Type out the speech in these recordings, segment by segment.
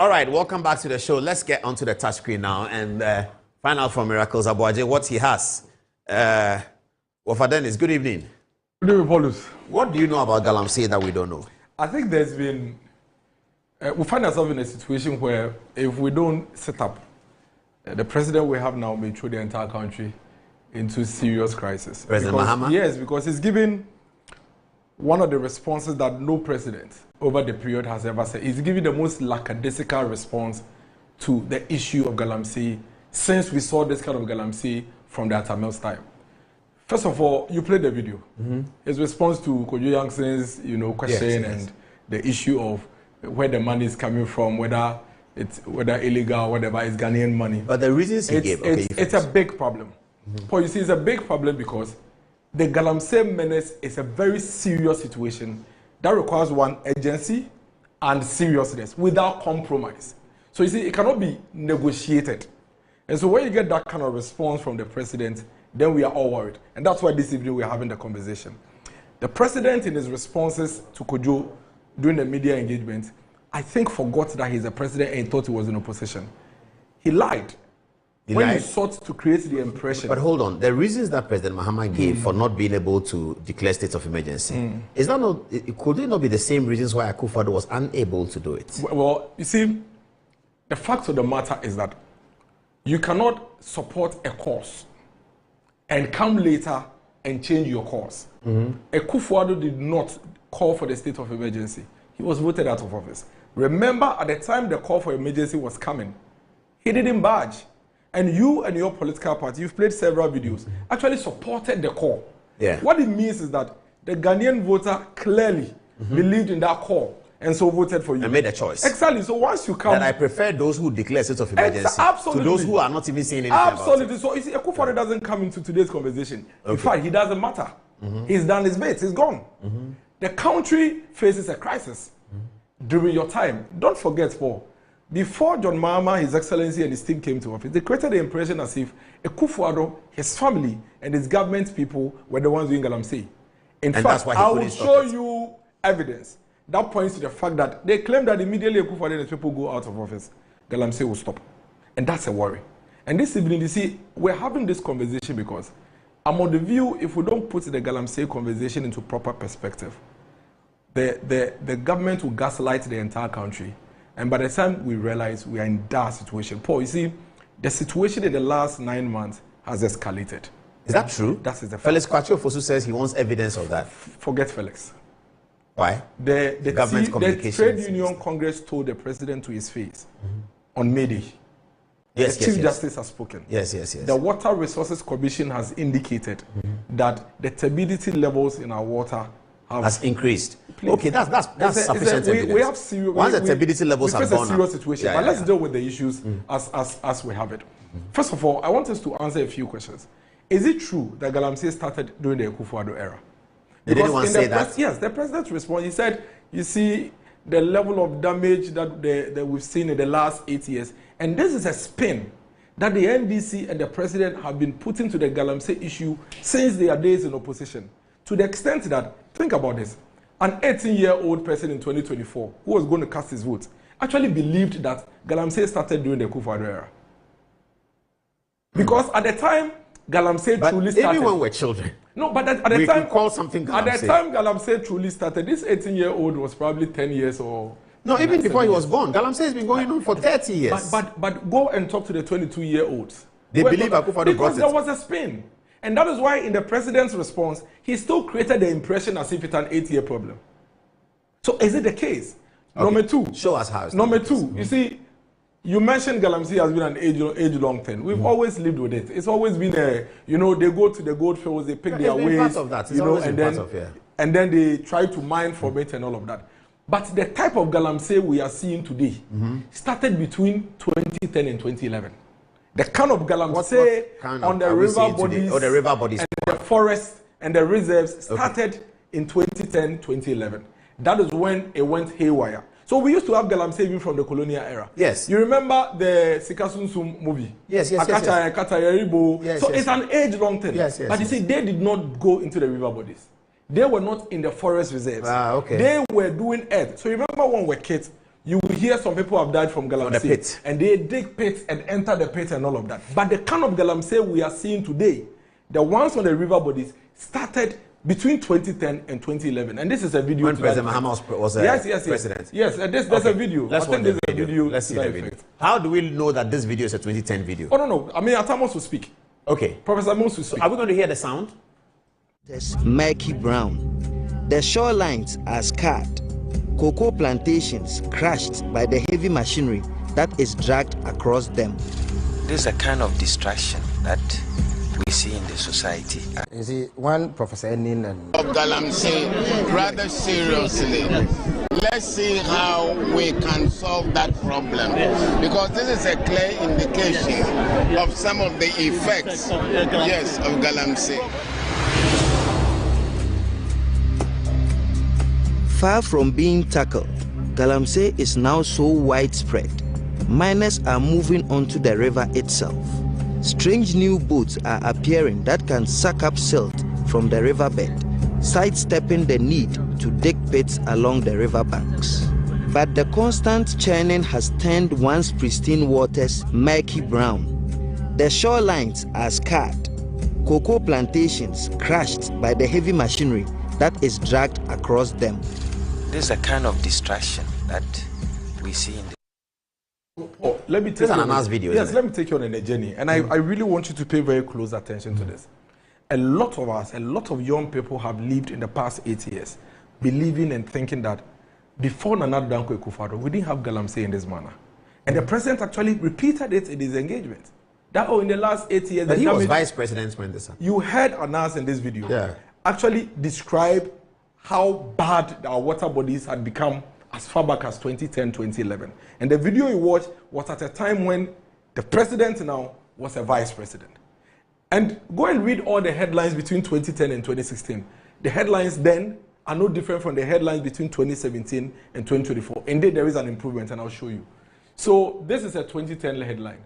All right, welcome back to the show. Let's get onto the touchscreen now and find out from Miracles Abuaje what he has. Wafa Dennis, good evening. Good evening, Paulus. What do you know about Galamsey that we don't know? I think there's been, we find ourselves in a situation where if we don't set up, the president we have now may throw the entire country into serious crisis. President Mahama? Yes, because he's given one of the responses that no president over the period has ever said. He's giving the most lackadaisical response to the issue of Galamsey since we saw this kind of Galamsey from the Tafo Miles time. First of all, you played the video. His response to Kojo Yangson's, question and the issue of where the money is coming from, whether illegal or whatever, is Ghanaian money. But the reasons he gave, it's a big problem. Paul, you see, it's a big problem because the Galamsey menace is a very serious situation that requires one urgency and seriousness without compromise. So you see, it cannot be negotiated. And so when you get that kind of response from the president, then we are all worried. And that's why this evening we are having the conversation. The president, in his responses to Kojo during the media engagement, I think forgot that he's a president and thought he was in opposition. He lied. He sought to create the impression. But hold on, the reasons that President Mahama gave for not being able to declare state of emergency, could it not be the same reasons why Akufo-Addo was unable to do it? Well, you see, the fact of the matter is that you cannot support a cause and come later and change your course. Akufo-Addo did not call for the state of emergency. He was voted out of office. Remember, at the time the call for emergency was coming, he didn't budge. And you and your political party, you've played several videos, actually supported the call. Yeah. What it means is that the Ghanaian voter clearly believed in that call and so voted for you. And made a choice. Exactly. So once you come... And I prefer those who declare state of emergency to those who are not even saying anything Absolutely. about it. So you see, Akufo-Addo doesn't come into today's conversation. In fact, he doesn't matter. He's done his bit. He's gone. The country faces a crisis during your time. Don't forget, Paul, before John Mahama, His Excellency, and his team came to office, they created the impression as if Akufo-Addo, his family, and his government people were the ones doing Galamsey. In fact, I will show you evidence that points to the fact that they claim that immediately Akufo-Addo and his people go out of office, Galamsey will stop. And that's a worry. And this evening, you see, we're having this conversation because I'm on the view, if we don't put the Galamsey conversation into proper perspective, the government will gaslight the entire country. And by the time we realize we are in that situation, Paul, you see, the situation in the last 9 months has escalated. Is that true? That is the fact. Felix Kwachiofosu says he wants evidence of that. Forget Felix. Why? The government communications. The Trade Union Congress told the president to his face on May Day. Yes, the Chief Justice has spoken. Yes. The Water Resources Commission has indicated that the turbidity levels in our water has increased. Please. Okay, that's sufficient evidence. We have serious. Once the turbidity levels have gone up, we face a serious situation. But let's deal with the issues as we have it. First of all, I want us to answer a few questions. Is it true that Galamsey started during the Akufo-Addo era? Did anyone say that? Yes, the president responded. He said, "You see the level of damage that we've seen in the last 8 years, and this is a spin that the NDC and the president have been putting to the Galamsey issue since their days in opposition." To the extent that, think about this, an 18-year-old person in 2024 who was going to cast his vote actually believed that Galamsey started during the Akufo-Addo era. Because at the time, Galamsey truly started. Even when we're children. No, but at the time, call something Galamsey. At the time Galamsey truly started, this 18-year-old was probably 10 years or... No, even before he was born. Galamsey has been going on for 30 years. But go and talk to the 22-year-olds. They believe Akufo-Addo brought it. Because there was a spin. And that is why in the president's response, he still created the impression as if it's an 8-year problem. So is it the case? Okay. Number two. Show us how. Number two, you see, you mentioned Galamsey has been an age-long thing. We've always lived with it. It's always been a, they go to the gold fields, they pick their ways. Part of that. It's always been part of, and then they try to mine from it and all of that. But the type of Galamsey we are seeing today started between 2010 and 2011. The kind of Galamsey on the river bodies and the forests and the reserves started in 2010, 2011. That is when it went haywire. So we used to have Galamsey even from the colonial era. Yes. You remember the Sikasunsum movie? Yes. So it's an age-long thing. But you see, they did not go into the river bodies. They were not in the forest reserves. Okay. They were doing earth. So remember when we were kids, you will hear some people have died from galamsey. the pit. And they dig pits and enter the pit and all of that. But the kind of galamsey we are seeing today, the ones on the river bodies, started between 2010 and 2011. And this is a video. When President Mahama was president. Yes, there's a video. Let's watch the video. Let's see the effect. video. How do we know that this video is a 2010 video? Oh, no. I mean, Atamos will speak. Okay. Professor Mills will speak. Are we going to hear the sound? There's murky brown. The shorelines are scarred. Cocoa plantations crushed by the heavy machinery that is dragged across them. This is a kind of distraction that we see in the society. You see, one Professor Enin and Galamsey rather seriously. Let's see how we can solve that problem, because this is a clear indication of some of the effects, yes, of Galamsey. Far from being tackled, galamsey is now so widespread. Miners are moving onto the river itself. Strange new boats are appearing that can suck up silt from the riverbed, sidestepping the need to dig pits along the river banks. But the constant churning has turned once pristine waters murky brown. The shorelines are scarred. Cocoa plantations crushed by the heavy machinery that is dragged across them. This is a kind of distraction that we see in the... Let me take you on a video. Yes, let me take you on a journey. And I really want you to pay very close attention to this. A lot of us, a lot of young people have lived in the past 8 years believing and thinking that before Nana Danko Akufo-Addo, we didn't have galamsey in this manner. And the president actually repeated it in his engagement. That in the last 8 years... But he was vice president when this happened. You heard Anas in this video actually describe how bad our water bodies had become as far back as 2010, 2011. And the video you watched was at a time when the president now was a vice president. And go and read all the headlines between 2010 and 2016. The headlines then are no different from the headlines between 2017 and 2024. Indeed, there is an improvement, and I'll show you. So this is a 2010 headline.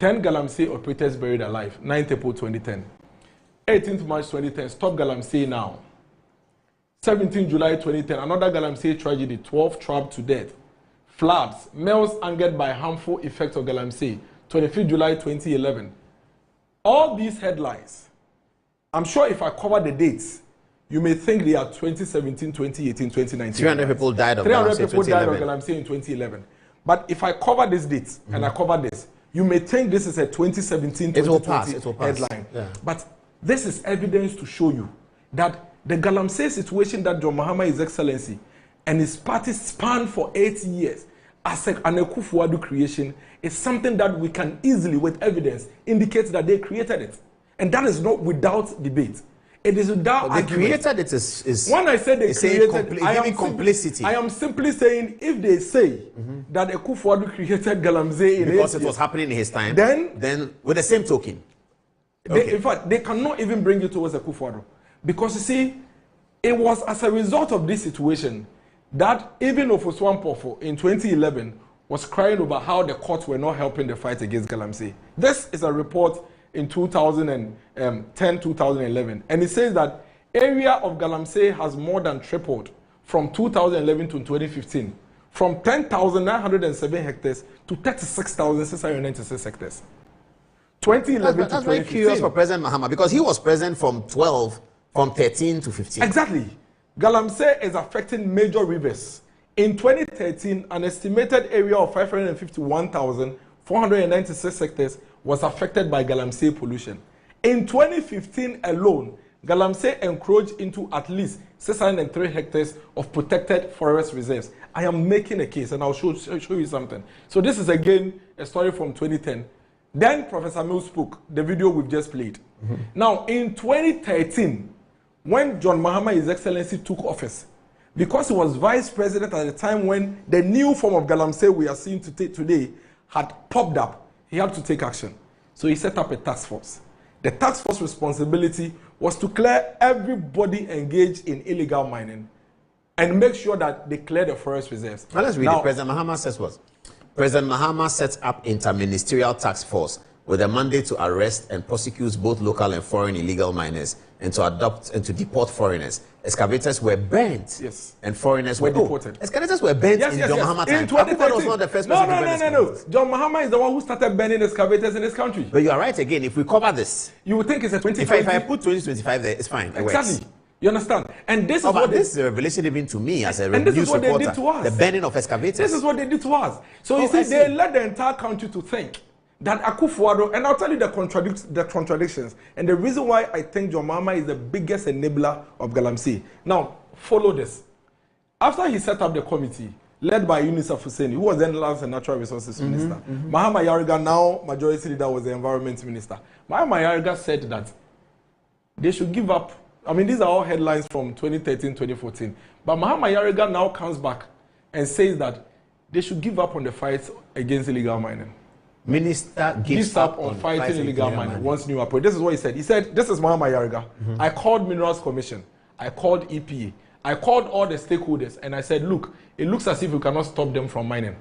10 galamsey operators buried alive, 9th April 2010. 18th March 2010, stop galamsey now. 17 July 2010, another galamsey tragedy, 12 trapped to death. Floods, males angered by harmful effects of galamsey, 25 July 2011. All these headlines, I'm sure if I cover the dates, you may think they are 2017, 2018, 2019. 300 people died of 300 people died of galamsey in 2011. But if I cover these dates and I cover this, you may think this is a 2017, 2020 headline. Yeah. But this is evidence to show you that the galamsey situation that John Mahama, His Excellency, and his party spanned for 8 years as an Akufo-Addo creation is something that we can easily, with evidence, indicate that they created it. And that is not without debate. It is without they created it is when I say they created, I am complicity. I am simply saying if they say that Akufo-Addo created galamsey because it was happening in his time, then with the same token. In fact, they cannot even bring it towards Akufo-Addo. Because you see, it was as a result of this situation that even Ofosu Ampofo in 2011 was crying over how the courts were not helping the fight against galamsey. This is a report in 2010, 2011. And it says that area of galamsey has more than tripled from 2011 to 2015. From 10,907 hectares to 36,696 hectares. 2011 to 2015. That's very curious for President Mahama because he was president from 13 to 15. Exactly. Galamsey is affecting major rivers. In 2013, an estimated area of 551,496 hectares was affected by galamsey pollution. In 2015 alone, galamsey encroached into at least 603 hectares of protected forest reserves. I am making a case, and I'll show you something. So this is again a story from 2010. Then Professor Mills spoke, the video we've just played. Now, in 2013, when John Mahama, His Excellency, took office, because he was vice president at the time when the new form of galamsey we are seeing today had popped up, he had to take action. So he set up a task force. The task force responsibility was to clear everybody engaged in illegal mining and make sure that they clear the forest reserves. Now let's read it. President Mahama says what? President Mahama sets up interministerial task force with a mandate to arrest and prosecute both local and foreign illegal miners and to adopt and to deport foreigners, excavators were burnt. Yes. And foreigners were deported. Excavators were burnt in John Mahama time. In 2013. Was not the first person to burn No. John Mahama is the one who started burning excavators in this country. But you are right again. If we cover this, you would think it's a 2020. If I put 2025 there, it's fine. Exactly. It works. You understand? And this is what this is a revelation even to me as a news reporter. This is what they did to us. The burning of excavators. This is what they did to us. So you see, they led the entire country to think that Akufo-Addo, and I'll tell you the contradictions, and the reason why I think John Mahama is the biggest enabler of Galamsey. Now, follow this. After he set up the committee, led by Assafuah, who was then Lands and Natural Resources Minister, Mahama Yariga, now Majority Leader, was the Environment Minister. Mahama Yariga said that they should give up. I mean, these are all headlines from 2013, 2014. But Mahama Yariga now comes back and says that they should give up on the fight against illegal mining. Minister gives up on fighting illegal mining once new approach. This is what he said. He said, this is Mahama Yariga. I called Minerals Commission. I called EPA. I called all the stakeholders and I said, look, it looks as if we cannot stop them from mining.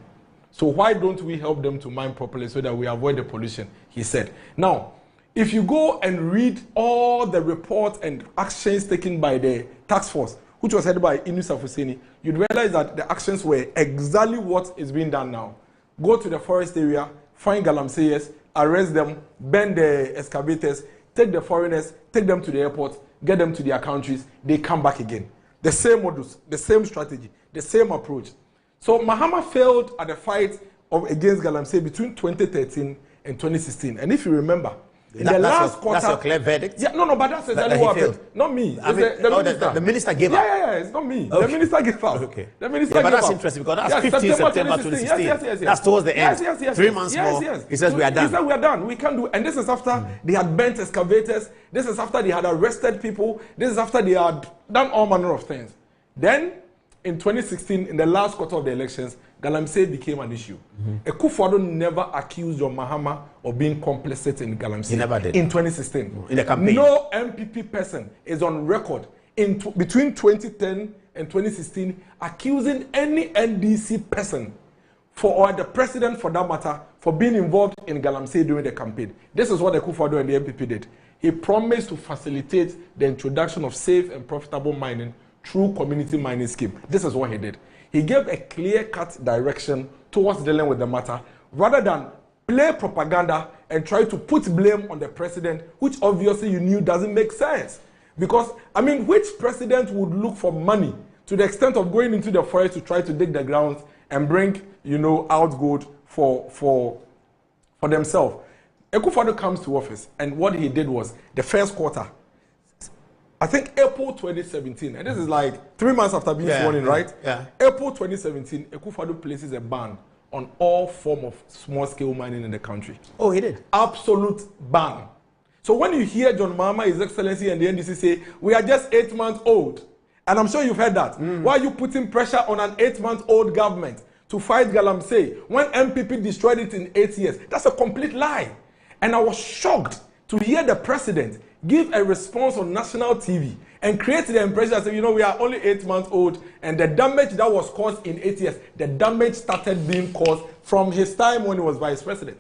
So why don't we help them to mine properly so that we avoid the pollution, he said. Now, if you go and read all the reports and actions taken by the task force, which was headed by Assafuah, you'd realize that the actions were exactly what is being done now. Go to the forest area, find Galamseyers, arrest them, burn the excavators, take the foreigners, take them to the airport, get them to their countries, they come back again. The same modus, the same strategy, the same approach. So Mahama failed at the fight against Galamsey between 2013 and 2016. And if you remember, in the last quarter, that's your clear verdict? Yeah, no, but that's exactly what happened. Not me. The minister gave up? Yeah, it's not me. Okay. The minister gave up. Okay. The minister gave up. But that's interesting because that's 15 September 2016. Yes. That's towards the end. Yes. 3 months more. He says we are done. He said we are done. We can't do. And this is after they had burnt excavators. This is after they had arrested people. This is after they had done all manner of things. Then, in 2016, in the last quarter of the elections, Galamsey became an issue. Akufo-Addo never accused John Mahama of being complicit in Galamsey. He never did. In 2016. In the campaign. No MPP person is on record between 2010 and 2016 accusing any NDC person or the president for that matter for being involved in Galamsey during the campaign. This is what Akufo-Addo and the MPP did. He promised to facilitate the introduction of safe and profitable mining through community mining scheme. This is what he did. He gave a clear-cut direction towards dealing with the matter, rather than play propaganda and try to put blame on the president, which obviously you knew doesn't make sense. Because, I mean, which president would look for money to the extent of going into the forest to try to dig the ground and bring, out gold for themselves? Akufo-Addo comes to office, and what he did was, the first quarter, I think April 2017, and this is like 3 months after being sworn in, right? Yeah. April 2017, Akufo-Addo places a ban on all form of small-scale mining in the country. Oh, he did? Absolute ban. So when you hear John Mahama, His Excellency, and the NDC say, we are just 8 months old, and I'm sure you've heard that. Why are you putting pressure on an 8-month-old government to fight Galamsey when MPP destroyed it in 8 years? That's a complete lie. And I was shocked to hear the president give a response on national TV and create the impression that, we are only 8 months old, and the damage that was caused in 8 years, the damage started being caused from his time when he was vice president.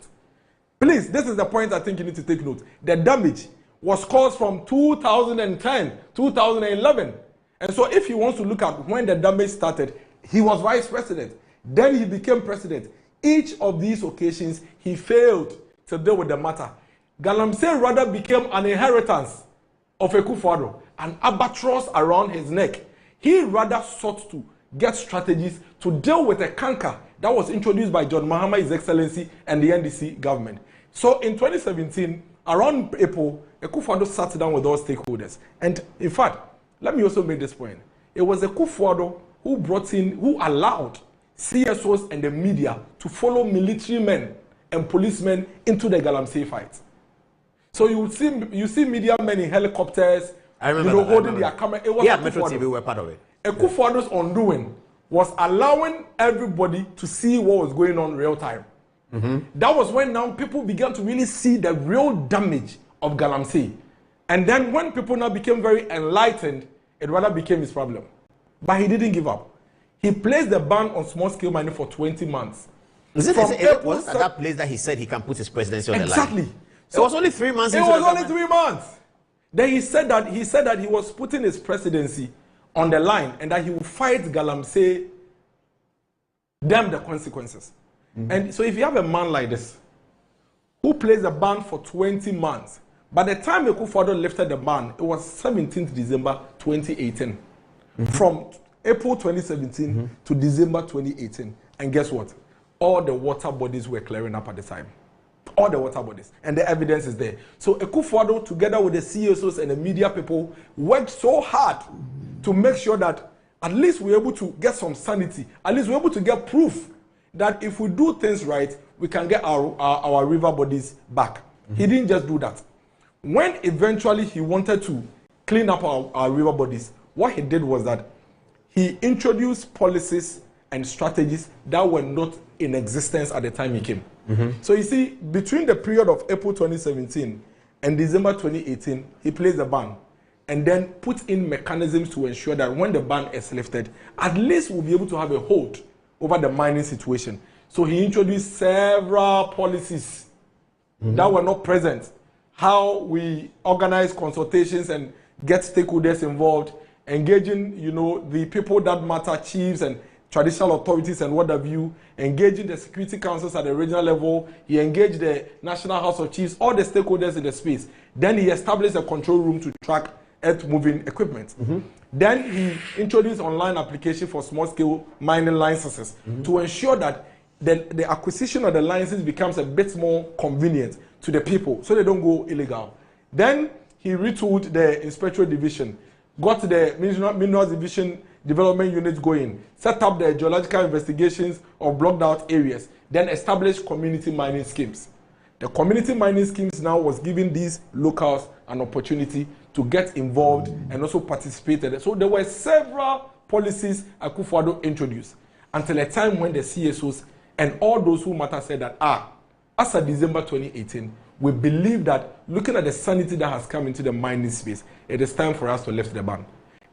Please, this is the point I think you need to take note. The damage was caused from 2010, 2011. And so if he wants to look at when the damage started, he was vice president. Then he became president. Each of these occasions, he failed to deal with the matter. Galamsey rather became an inheritance of Akufo-Addo, an albatross around his neck. He rather sought to get strategies to deal with a canker that was introduced by John Mahama, His Excellency, and the NDC government. So in 2017, around April, Akufo-Addo sat down with all stakeholders. And in fact, let me also make this point. It was Akufo-Addo who allowed CSOs and the media to follow military men and policemen into the Galamsey fight. So you see media men in helicopters, holding their camera. It was Metro TV were part of it. Akufo-Addo's undoing was allowing everybody to see what was going on real time. That was when now people began to really see the real damage of Galamsey. And then when people now became very enlightened, it rather became his problem. But he didn't give up. He placed the ban on small-scale mining for 20 months. Was it at that place that he said he can put his presidency on the line? Exactly. So it was only 3 months. It was only 3 months. Then he said that he was putting his presidency on the line and that he would fight Galamsey, damn the consequences. And so if you have a man like this, who plays the ban for 20 months, by the time Akufo-Addo lifted the ban, it was 17th December 2018. From April 2017 to December 2018. And guess what? All the water bodies were clearing up at the time. All the water bodies. And the evidence is there. So Akufo-Addo, together with the CSOs and the media people, worked so hard to make sure that at least we're able to get some sanity. At least we're able to get proof that if we do things right, we can get our river bodies back. He didn't just do that. When eventually he wanted to clean up our river bodies, what he did was that he introduced policies and strategies that were not in existence at the time he came. So you see, between the period of April 2017 and December 2018, he placed the ban and then put in mechanisms to ensure that when the ban is lifted, at least we'll be able to have a hold over the mining situation. So he introduced several policies that were not present. How we organize consultations and get stakeholders involved, engaging, the people that matter, chiefs and traditional authorities and what have you, engaging the security councils at the regional level. He engaged the National House of Chiefs, all the stakeholders in the space. Then he established a control room to track earth-moving equipment. Then he introduced online application for small-scale mining licenses to ensure that the acquisition of the licenses becomes a bit more convenient to the people so they don't go illegal. Then he retooled the inspectorate division, got the minerals division development unit going, set up the geological investigations of blocked out areas, then established community mining schemes. The community mining schemes now was giving these locals an opportunity to get involved and also participate. So there were several policies Akufo-Addo introduced until a time when the CSOs and all those who matter said that, as of December 2018, we believe that looking at the sanity that has come into the mining space, it is time for us to lift the ban.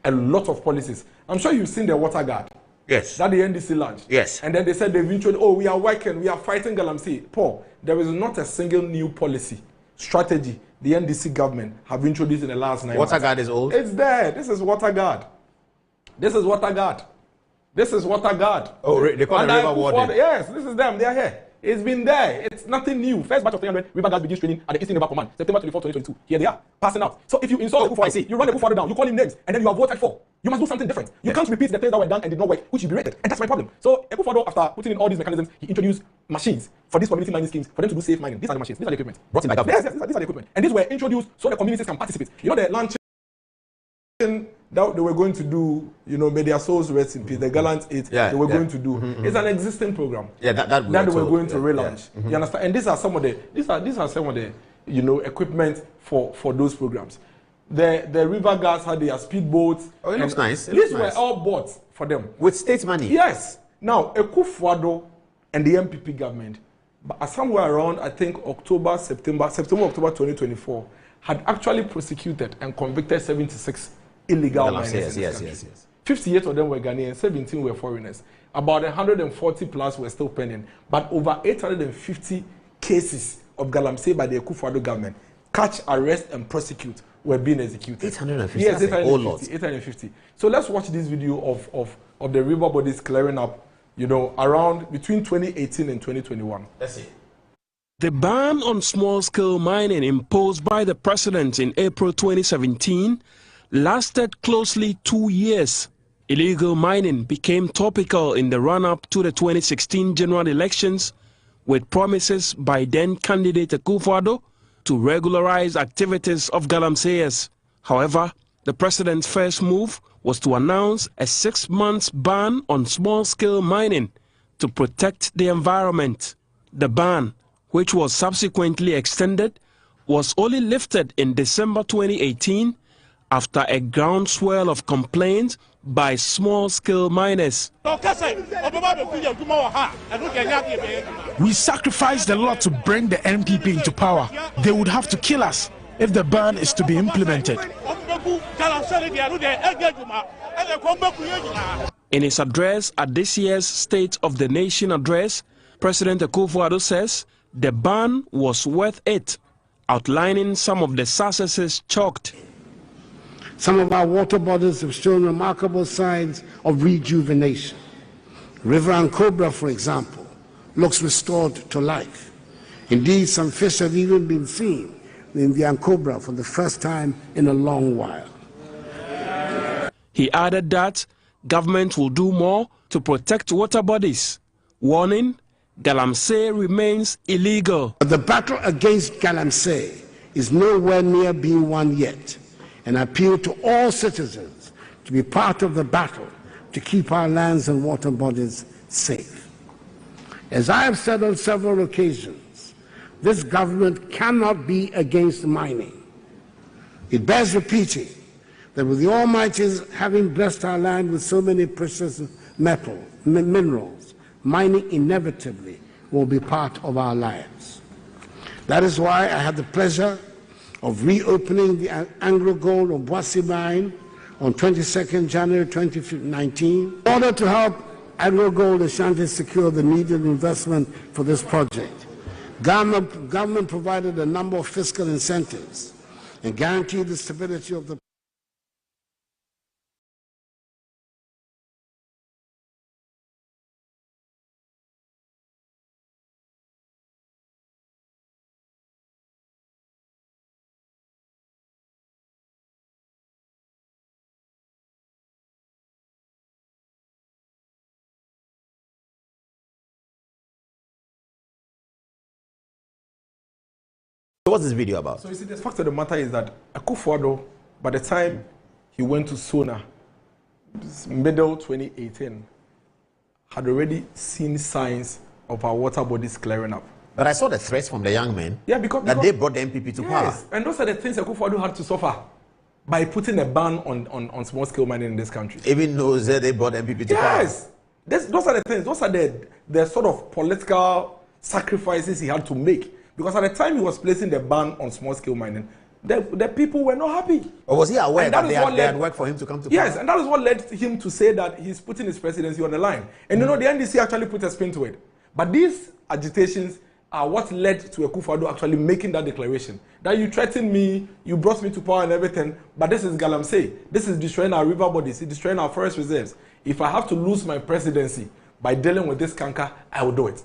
A lot of policies. I'm sure you've seen the water guard. Yes. That the NDC launched. Yes. And then they said they've introduced, we are working, we are fighting Galamsey. Paul, there is not a single new policy, strategy the NDC government have introduced in the last 9 months. Water guard is old? It's there. This is water guard. This is water guard. This is water guard. Oh, they call it river warden. Yes, this is them. They are here. It's been there. It's nothing new. First batch of 300 river guards begins training at the Eastern River Command, September 24, 2022. Here they are, passing out. So if you insult Akufo-Addo, you run Akufo-Addo down, you call him names, and then you are voted for. You must do something different. You can't repeat the things that were done and did not work, which should be rated. And that's my problem. So Akufo-Addo, after putting in all these mechanisms, he introduced machines for these community mining schemes for them to do safe mining. These are the machines. These are the equipment. Brought in by government. Yes, these are the equipment. And these were introduced so the communities can participate. The launching that they were going to do, may their souls rest in peace, the gallant eight they were going to do. It's an existing program. Yeah, that they were going to relaunch. You understand? And these are some of the equipment for those programs. The river guards had their speedboats. Oh, it looks nice. These were all bought for them with state money. Yes. Now Akufo-Addo and the MPP government, somewhere around October 2024, had actually prosecuted and convicted 76 illegal miners. Yes. 58 of them were Ghanaians, 17 were foreigners. About 140 plus were still pending, but over 850 cases of Galamsey by the Akufo-Addo government, catch, arrest, and prosecute, were being executed. 850? Yes, 850. So let's watch this video of the river bodies clearing up, around between 2018 and 2021. Let's see. The ban on small-scale mining imposed by the president in April 2017 lasted closely 2 years. Illegal mining became topical in the run-up to the 2016 general elections, with promises by then-candidate Akufo-Addo to regularize activities of Galamseyers. However, the president's first move was to announce a 6-month ban on small-scale mining to protect the environment. The ban, which was subsequently extended, was only lifted in December 2018 after a groundswell of complaints by small-scale miners. We sacrificed a lot to bring the NPP into power. They would have to kill us if the ban is to be implemented. In his address at this year's State of the Nation address, President Akufo-Addo says the ban was worth it outlining some of the successes chalked. Some of our water bodies have shown remarkable signs of rejuvenation. River Ancobra, for example, looks restored to life. Indeed, some fish have even been seen in the Ancobra for the first time in a long while. He added that government will do more to protect water bodies, warning Galamsey remains illegal. The battle against Galamsey is nowhere near being won yet, and I appeal to all citizens to be part of the battle to keep our lands and water bodies safe. As I have said on several occasions, this government cannot be against mining. It bears repeating that with the Almighty's having blessed our land with so many precious minerals, mining inevitably will be part of our lives. That is why I had the pleasure of reopening the Anglo Gold or Boissy mine on 22nd January 2019 in order to help Anglo Gold Ashanti secure the needed investment for this project. Government provided a number of fiscal incentives and guaranteed the stability of the So what's this video about? So you see, the fact of the matter is that Akufo-Addo, by the time he went to Sona, middle 2018, had already seen signs of our water bodies clearing up. But I saw the threats from the young men. Yeah, because they brought the MPP to power. And those are the things Akufo-Addo had to suffer by putting a ban on small-scale mining in this country. Even though they brought the MPP to power. Yes, those are the things. Those are the sort of political sacrifices he had to make. Because at the time he was placing the ban on small-scale mining, the people were not happy. Or was he aware that they had worked for him to come to power? Yes, and that is what led him to say that he's putting his presidency on the line. And you know, the NDC actually put a spin to it. But these agitations are what led to Akufo-Addo actually making that declaration. That you threatened me, you brought me to power and everything, but this is Galamsey. This is destroying our river bodies, it's destroying our forest reserves. If I have to lose my presidency by dealing with this canker, I will do it.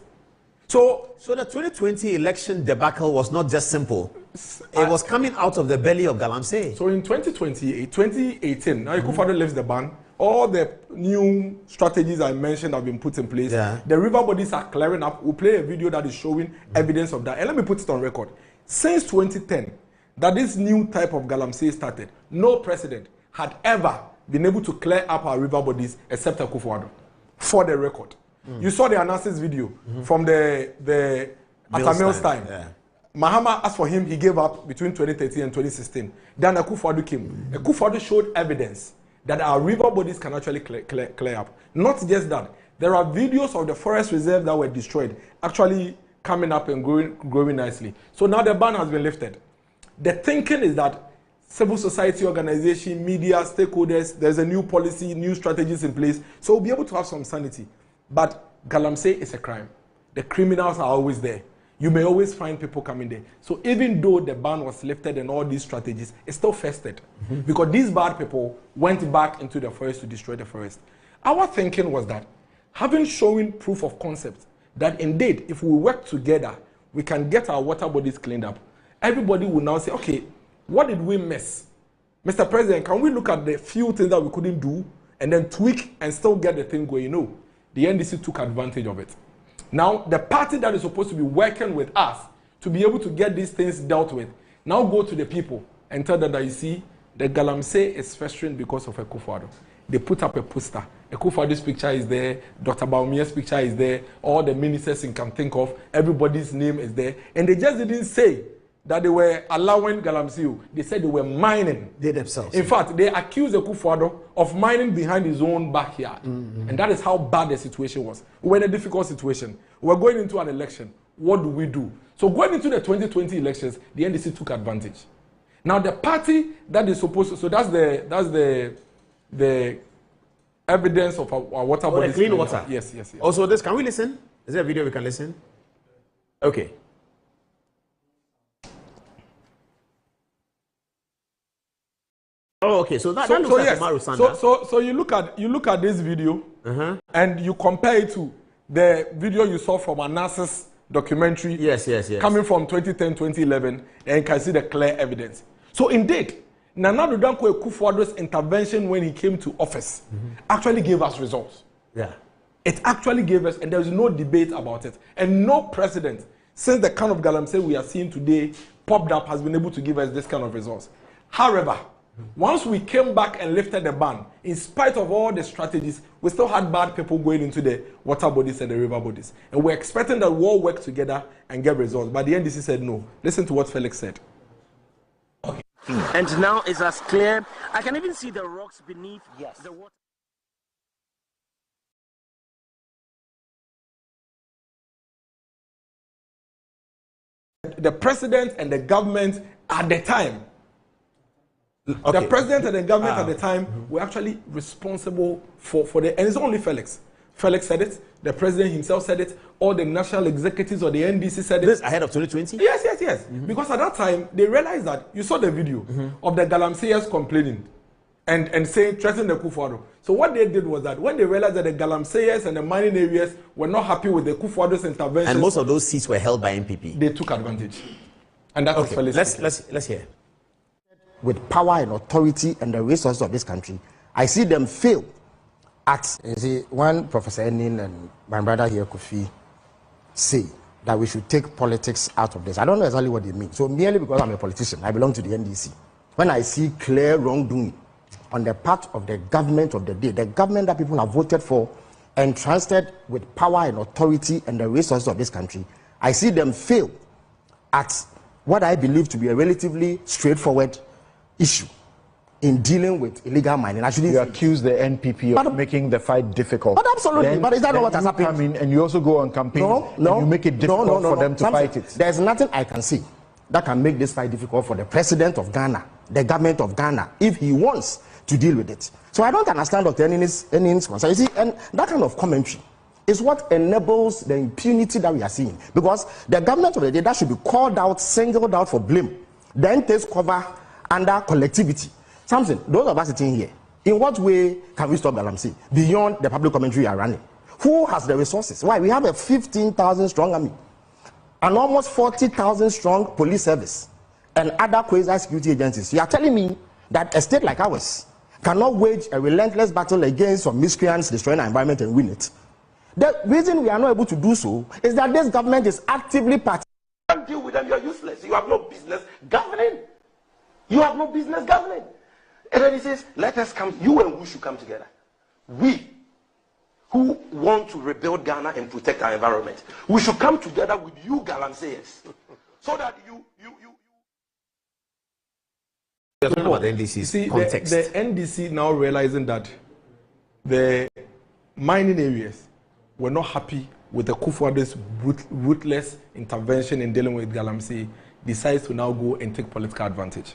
So the 2020 election debacle was not just simple. It was coming out of the belly of Galamsey. So in 2018, now Akufo-Addo lifts the ban. All the new strategies I mentioned have been put in place. Yeah. The river bodies are clearing up. We'll play a video that is showing evidence of that. And let me put it on record. Since 2010, that this new type of Galamsey started, no president had ever been able to clear up our river bodies except Akufo-Addo, for the record. You saw the analysis video from the Miles time. Yeah. Mahama asked for him, he gave up between 2013 and 2016. Then Akufo-Addo came. Akufo-Addo showed evidence that our river bodies can actually clear up. Not just that, there are videos of the forest reserve that were destroyed actually coming up and growing nicely. So now the ban has been lifted. The thinking is that civil society organization, media, stakeholders, there's a new policy, new strategies in place, so we'll be able to have some sanity. But Galamsey is a crime. The criminals are always there. You may always find people coming there. So even though the ban was lifted and all these strategies, it's still festered. Because these bad people went back into the forest to destroy the forest. Our thinking was that, having shown proof of concept, that indeed, if we work together, we can get our water bodies cleaned up. Everybody will now say, okay, what did we miss? Mr. President, can we look at the few things that we couldn't do and then tweak and still get the thing going? No. The NDC took advantage of it. Now, the party that is supposed to be working with us to be able to get these things dealt with, now go to the people and tell them that, you see, the Galamsey is festering because of Akufo-Addo. They put up a poster. Akufo-Addo's picture is there, Dr. Baumia's picture is there, all the ministers you can think of, everybody's name is there. And they just didn't say that they were allowing Galamsey. They said they were mining. They themselves. In fact, they accused Akufo-Addo of mining behind his own backyard. And that is how bad the situation was. We were in a difficult situation. We were going into an election. What do we do? So going into the 2020 elections, the NDC took advantage. Now the party that is supposed to, so that's the evidence of our water bodies. The clean water. Yes, yes, yes. Also, can we listen? Is there a video we can listen? Okay. Oh, okay. So that looks like Umaru Sanda. So you look at this video and you compare it to the video you saw from Anas's documentary. Yes. Coming from 2010, 2011, and you can see the clear evidence. So indeed, Nana Danko Akufo-Addo's intervention when he came to office actually gave us results. Yeah. It actually gave us, and there is no debate about it. And no president, since the kind of galamsey we are seeing today popped up, has been able to give us this kind of results. However, once we came back and lifted the ban, in spite of all the strategies, we still had bad people going into the water bodies and the river bodies. And we're expecting that we'll all work together and get results. But the NDC said no. Listen to what Felix said. Okay. And now it's as clear. I can even see the rocks beneath the water. The president and the government at the time, the president and the government at the time were actually responsible for the, and it's only Felix. Felix said it, the president himself said it, all the national executives or the NDC said it. This ahead of 2020? Yes. Because at that time, they realized that, you saw the video of the galamseyers complaining and saying, threatening the Akufo-Addo. So what they did was that when they realized that the galamseyers and the mining areas were not happy with the Akufo-Addo's intervention, and most of those seats were held by MPP, they took advantage. And that's what Felix let's hear. With power and authority and the resources of this country, I see them fail at, you see, when Professor Enin and my brother here, Kofi, say that we should take politics out of this. I don't know exactly what they mean. So merely because I'm a politician, I belong to the NDC. When I see clear wrongdoing on the part of the government of the day, the government that people have voted for, entrusted with power and authority and the resources of this country, I see them fail at what I believe to be a relatively straightforward issue in dealing with illegal mining. Actually, you accuse the NPP of making the fight difficult. But absolutely, but is that not what has happened? Come in and you also go on campaign. No, you make it difficult for them to fight it. There's nothing I can see that can make this fight difficult for the president of Ghana, the government of Ghana, if he wants to deal with it. So I don't understand Dr. Enin's concern. You see, and that kind of commentary is what enables the impunity that we are seeing. Because the government of the day, that should be called out, singled out for blame, then takes cover under collectivity. Something, those of us sitting here, in what way can we stop galamsey beyond the public commentary you are running? Who has the resources? Why? We have a 15,000 strong army, an almost 40,000 strong police service, and other quasi-security agencies. You are telling me that a state like ours cannot wage a relentless battle against some miscreants destroying our environment and win it? The reason we are not able to do so is that this government is actively participating. You can't deal with them, you are useless. You have no business governing. You have no business governing. And then he says, let us come, you and we should come together. We, who want to rebuild Ghana and protect our environment, we should come together with you galamseyers. So that you about the NDC's context. The NDC now realizing that the mining areas were not happy with the Akufo-Addo's ruthless intervention in dealing with galamsey, decides to now go and take political advantage.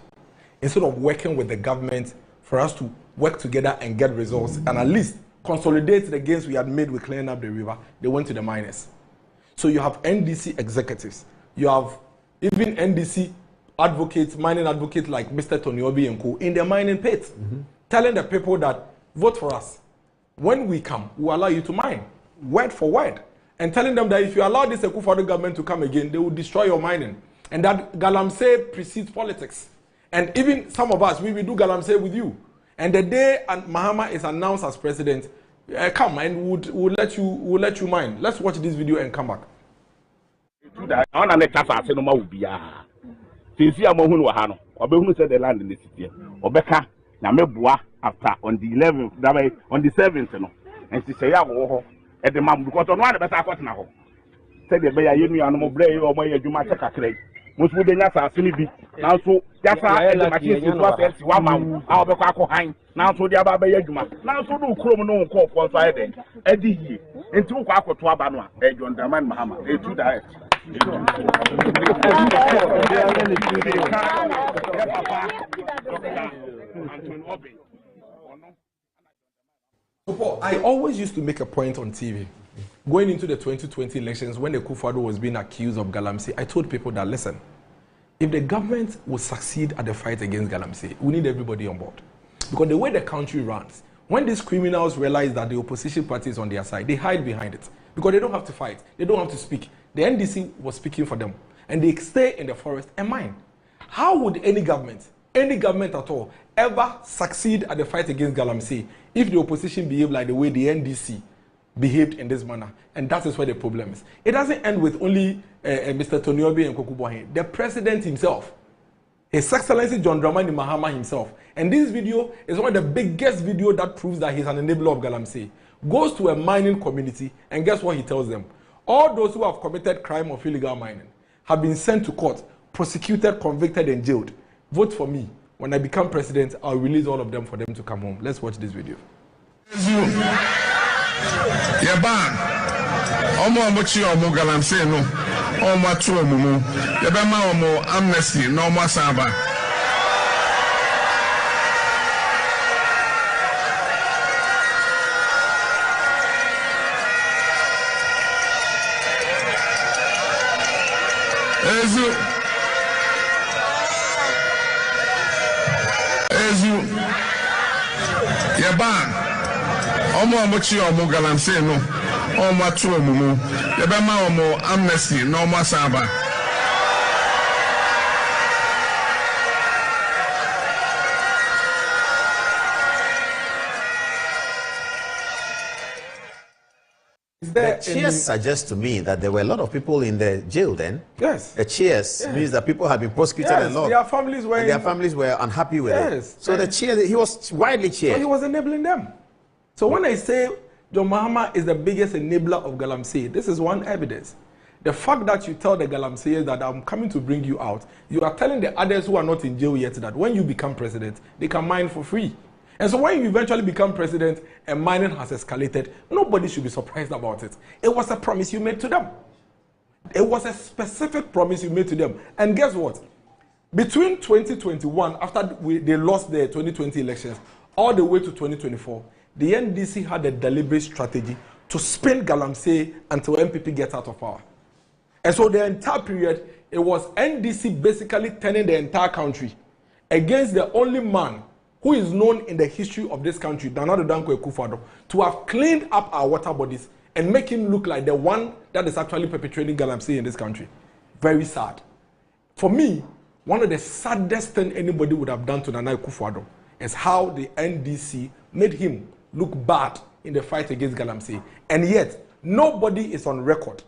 Instead of working with the government for us to work together and get results and at least consolidate the gains we had made with cleaning up the river, they went to the miners. So you have NDC executives, you have even NDC advocates, mining advocates like Mr. Tony Obi and co. in the mining pits, telling the people that vote for us. When we come, we will allow you to mine, word for word, and telling them that if you allow this Akufo-Addo government to come again, they will destroy your mining. And that galamsey precedes politics. And even some of us, we will do galamsey with you. And the day Mahama is announced as president, come and we'll let you mine. Let's watch this video and come back. Since you are Mohun Wahano, Obehunu said the land in the city. Obeka, Namebua, after on the 11th, on the 7th, and she say, at the mom, because on one of the best now. Said the Bay Union animal brave or my Jumata Craig. Most would not have seen it. Now, so that's why the machine was 1 month, our Bacco Hine, now to the Abba Yajuma. Now, so do Chromo call for Friday, Eddie, and 2 Quaco to Abana, John Daman Mahama, they do that. I always used to make a point on TV. Going into the 2020 elections, when the Akufo-Addo was being accused of galamsey, I told people that, listen, if the government will succeed at the fight against galamsey, we need everybody on board. Because the way the country runs, when these criminals realize that the opposition party is on their side, they hide behind it. Because they don't have to fight. They don't have to speak. The NDC was speaking for them. And they stay in the forest and mine. How would any government at all, ever succeed at the fight against Galamsey if the opposition behaved like the way the NDC behaved in this manner? And that is where the problem is. It doesn't end with only Mr. Toniobi and Kokubohin. The president himself, His Excellency John Dramani Mahama himself. And this video is one of the biggest videos that proves that he's an enabler of Galamsey. Goes to a mining community, and guess what he tells them? All those who have committed crime of illegal mining have been sent to court, prosecuted, convicted, and jailed. Vote for me. When I become president, I'll release all of them for them to come home. Let's watch this video. Amnesty, no more Saba. Yaban, Omo Mochi Omo Galamsey no, Omo Tuo Mumu, Yabama Omo Amnesty, no more Saba. The cheers suggest to me that there were a lot of people in the jail then. Yes. The cheers means that people had been prosecuted a lot. Their families were unhappy with it. So the cheers, he was widely cheered. So he was enabling them. So when I say John Mahama is the biggest enabler of Galamsey, this is one evidence. The fact that you tell the Galamseyers that I'm coming to bring you out, you are telling the others who are not in jail yet that when you become president, they can mine for free. And so when you eventually become president and mining has escalated, nobody should be surprised about it. It was a promise you made to them. It was a specific promise you made to them. And guess what? Between 2021, after they lost the 2020 elections, all the way to 2024, the NDC had a deliberate strategy to spin Galamsey until MPP gets out of power. And so the entire period, it was NDC basically turning the entire country against the only man who is known in the history of this country, Danado Danko Akufo-Addo, to have cleaned up our water bodies and make him look like the one that is actually perpetrating Galamsey in this country. Very sad. For me, one of the saddest things anybody would have done to Nana Akufo-Addo is how the NDC made him look bad in the fight against Galamsey. And yet, nobody is on record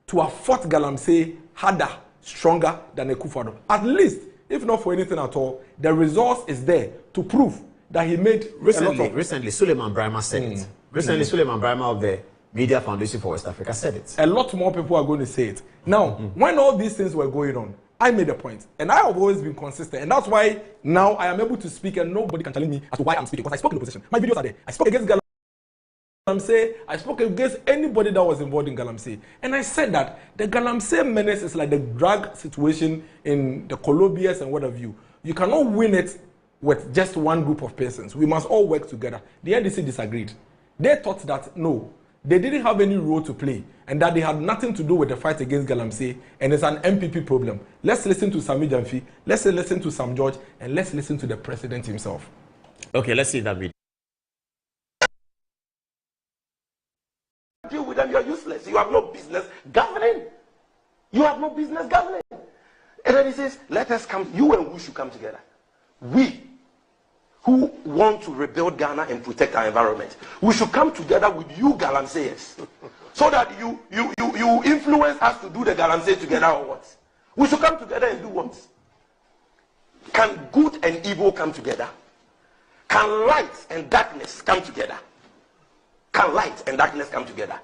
to have fought Galamsey harder, stronger than Akufo-Addo. At least, if not for anything at all, the resource is there to prove that he made recently Suleiman Brahma said it. Recently, Suleiman Brahma of the Media Foundation for West Africa said it. A lot more people are going to say it. Now, when all these things were going on, I made a point. And I have always been consistent. And that's why now I am able to speak and nobody can challenge me as to why I'm speaking. Because I spoke in opposition. My videos are there. I spoke against Galamsey. I spoke against anybody that was involved in Galamsey. And I said that the Galamsey menace is like the drug situation in the Colombians and what have you. You cannot win it with just one group of persons. We must all work together. The NDC disagreed. They thought that, no, they didn't have any role to play and that they had nothing to do with the fight against Galamsey and it's an MPP problem. Let's listen to Sami Jamfi, let's listen to Sam George, and let's listen to the president himself. Okay, let's see that video. Deal with them, you're useless. You have no business governing. You have no business governing. And then he says, let us come, you and we should come together. We who want to rebuild Ghana and protect our environment, we should come together with you Galamseyers so that you influence us to do the Galamsey together or what? We should come together and do what? Can good and evil come together? Can light and darkness come together? Can light and darkness come together?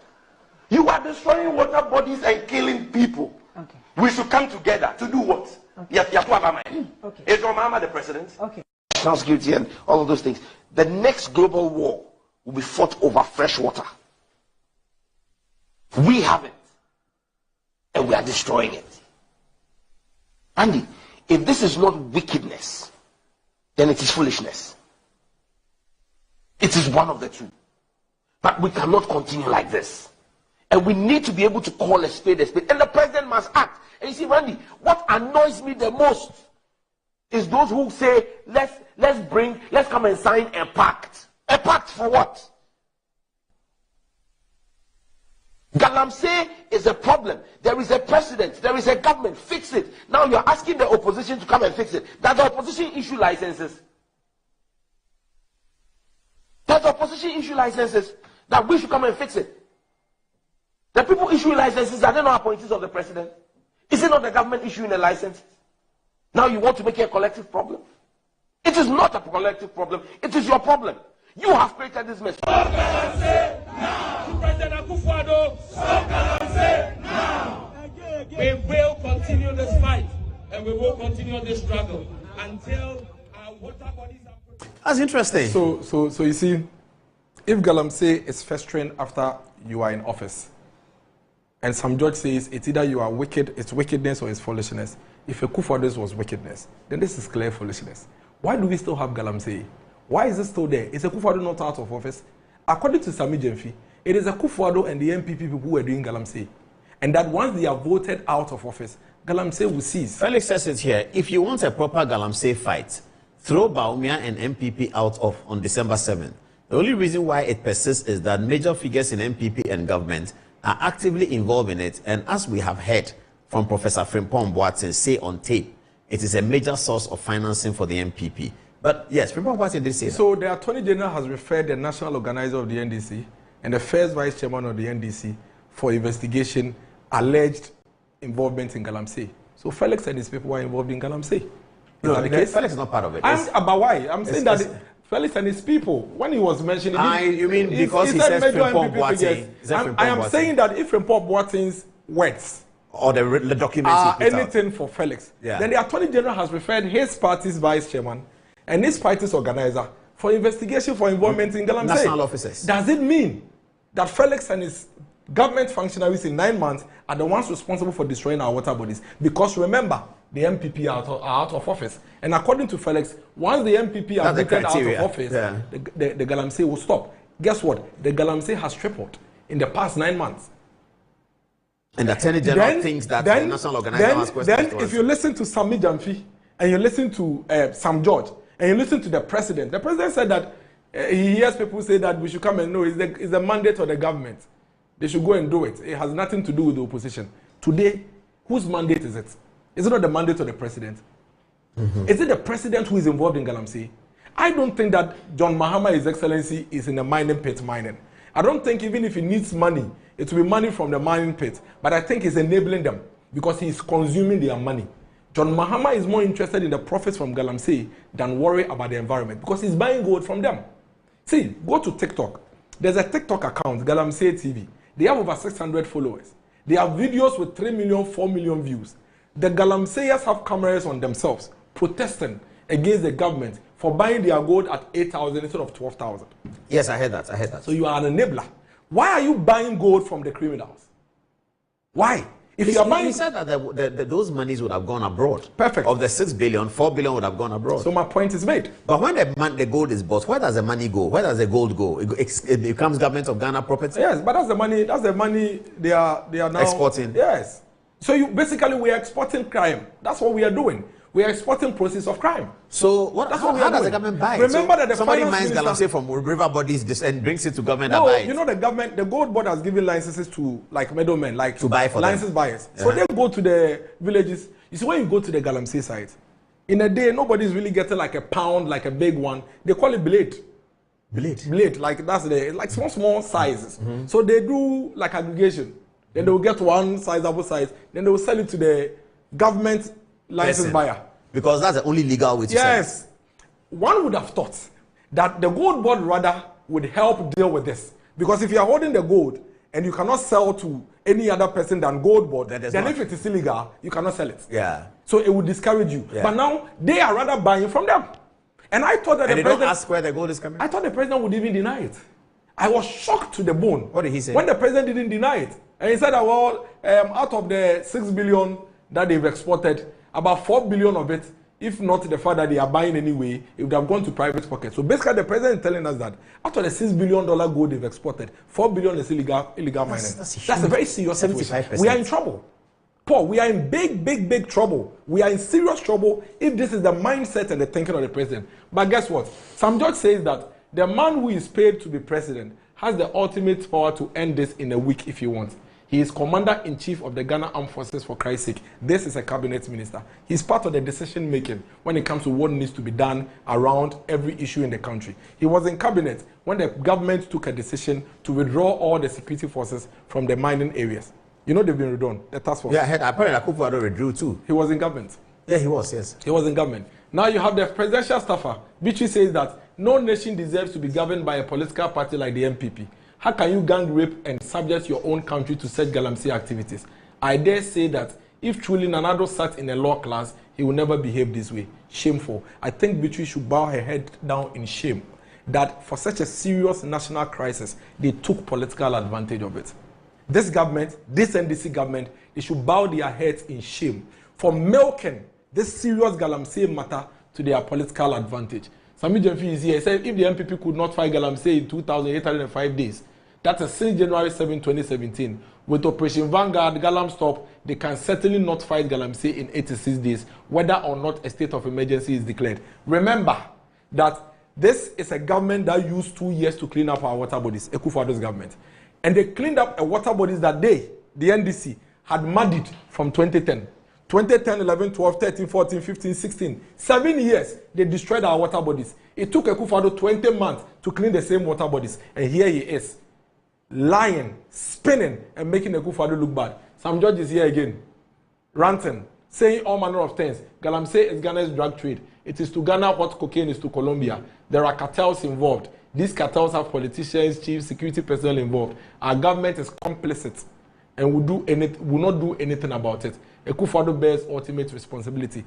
You are destroying water bodies and killing people. Okay. We should come together to do what? Okay. Okay. Is your mama the president? Okay. National security and all of those things. The next global war will be fought over fresh water. We have it. And we are destroying it. Andy, if this is not wickedness, then it is foolishness. It is one of the two. But we cannot continue like this. And we need to be able to call a spade a spade. And the president must act. And you see, Randy, what annoys me the most is those who say, let's let's come and sign a pact. A pact for what? Galamsey is a problem. There is a president, there is a government, fix it. Now you're asking the opposition to come and fix it. Does the opposition issue licenses? Does the opposition issue licenses that we should come and fix it? The people issuing licenses, are they not appointees of the president? Is it not the government issuing a license? Now you want to make it a collective problem? It is not a collective problem. It is your problem. You have created this mess. We will continue this fight and we will continue this struggle until our water bodies are... That's interesting. So you see, if Galamsey is festering after you are in office, and some judge says it's either you are wicked, it's wickedness or it's foolishness. If a coup for this was wickedness, then this is clear foolishness. Why do we still have Galamsey? Why is it still there? Is a Kufuor not out of office? According to Sami Jemfi, it is a Kufuor and the MPP people who are doing Galamsey. And that once they are voted out of office, Galamsey will cease. Felix says it here. If you want a proper Galamsey fight, throw Bawumia and MPP out of on December 7th. The only reason why it persists is that major figures in MPP and government are actively involved in it. And as we have heard from Professor Frimpong Boateng say on tape, it is a major source of financing for the MPP. But yes, Frimpong Boateng did say that. So the Attorney General has referred the national organizer of the NDC and the first vice chairman of the NDC for investigation alleged involvement in Galamsey. So Felix and his people were involved in Galamsey. No, Felix is not part of it. But why? I'm saying that Felix and his people, when he was mentioning... you mean because he says Frimpong Boateng? I am saying that if Frimpong Boateng's words or the documents are anything for Felix, then the Attorney General has referred his party's vice chairman and his party's organizer for investigation for involvement in Galamsey. National officers. Does it mean that Felix and his government functionaries in 9 months are the ones responsible for destroying our water bodies? Because remember, the MPP are out of office. And according to Felix, once the MPP are voted out of office, the Galamsey will stop. Guess what? The Galamsey has tripled in the past 9 months. And the Attorney General thinks that the national organizer has questions. Then if you listen to Sami Jemfi, and you listen to Sam George, and you listen to the president said that he hears people say that we should come and know it's the mandate of the government. They should go and do it. It has nothing to do with the opposition. Today, whose mandate is it? Is it not the mandate of the president? Is it the president who is involved in Galamsey? I don't think that John Mahama, His Excellency, is in the mining pit mining. I don't think even if he needs money, it will be money from the mining pit. But I think he's enabling them because he's consuming their money. John Mahama is more interested in the profits from Galamsey than worry about the environment because he's buying gold from them. See, go to TikTok. There's a TikTok account, Galamsey TV. They have over 600 followers. They have videos with 3 million, 4 million views. The Galamseyers have cameras on themselves protesting against the government for buying their gold at 8,000 instead of 12,000. Yes, I heard that. So you are an enabler. Why are you buying gold from the criminals? Why? If you are buying... He said that those monies would have gone abroad. Perfect. Of the 6 billion, 4 billion would have gone abroad. So my point is made. But when the gold is bought, where does the money go? Where does the gold go? It becomes government of Ghana property? Yes, but that's the money they are now... Exporting? Yes. So we are exporting crime. That's what we are doing. We are exporting process of crime. So how does the government buy it? Remember that somebody mines Galamsey from river bodies and brings it to government and buy it. You know the gold board has given licenses to like middlemen, like to buy for license buyers. So they go to the villages. You see, when you go to the Galamsey site, in a day nobody's really getting like a pound, like a big one. They call it blade. Blade, like that's like small sizes. So they do like aggregation. Then they will get one sizable size. Then they will sell it to the government license buyer. Because that's the only legal way to sell. Yes. One would have thought that the gold board rather would help deal with this. Because if you are holding the gold and you cannot sell to any other person than gold board, then if it is illegal, you cannot sell it. Yeah. So it would discourage you. Yeah. But now they are rather buying from them. And I thought that the president... don't ask where the gold is coming? I thought the president would even deny it. I was shocked to the bone. What did he say? When the president didn't deny it. And he said that, well, out of the 6 billion that they've exported, about 4 billion of it, if not the fact that they are buying anyway, it would have gone to private pockets. So basically, the president is telling us that out of the $6 billion gold they've exported, 4 billion is illegal mining. That's a very serious situation. We are in trouble. Paul, we are in big trouble. We are in serious trouble if this is the mindset and the thinking of the president. But guess what? Sam George says that the man who is paid to be president has the ultimate power to end this in a week if he wants. He is commander-in-chief of the Ghana Armed Forces, for Christ's sake. This is a cabinet minister. He's part of the decision-making when it comes to what needs to be done around every issue in the country. He was in cabinet when the government took a decision to withdraw all the security forces from the mining areas. You know they've been withdrawn, the task force. Yeah, apparently Akufo-Addo withdrew too. He was in government. Yeah, he was, yes. He was in government. Now you have the presidential staffer, which says that no nation deserves to be governed by a political party like the MPP. How can you gang rape and subject your own country to such galamsey activities? I dare say that if truly Nanado sat in a law class, he will never behave this way. Shameful. I think Beatrice should bow her head down in shame that for such a serious national crisis, they took political advantage of it. This government, this NDC government, they should bow their heads in shame for milking this serious galamsey matter to their political advantage. Sami Jemfi is here. He said if the MPP could not fight galamsey in 2,805 days, that is since January 7, 2017, with Operation Vanguard, Galam Stop, they can certainly not fight galamsey in 86 days, whether or not a state of emergency is declared. Remember that this is a government that used 2 years to clean up our water bodies, Akufo-Addo's government. And they cleaned up a water bodies that they, the NDC, had muddied from 2010. 2010, 11, 12, 13, 14, 15, 16. 7 years, they destroyed our water bodies. It took Akufo-Addo 20 months to clean the same water bodies. And here he is, lying, spinning, and making Akufo-Addo look bad. Sam George is here again, ranting, saying all manner of things. Galamsey is Ghana's drug trade. It is to Ghana what cocaine is to Colombia. There are cartels involved. These cartels have politicians, chief security personnel involved. Our government is complicit and will not do anything about it. Akufo-Addo bears ultimate responsibility.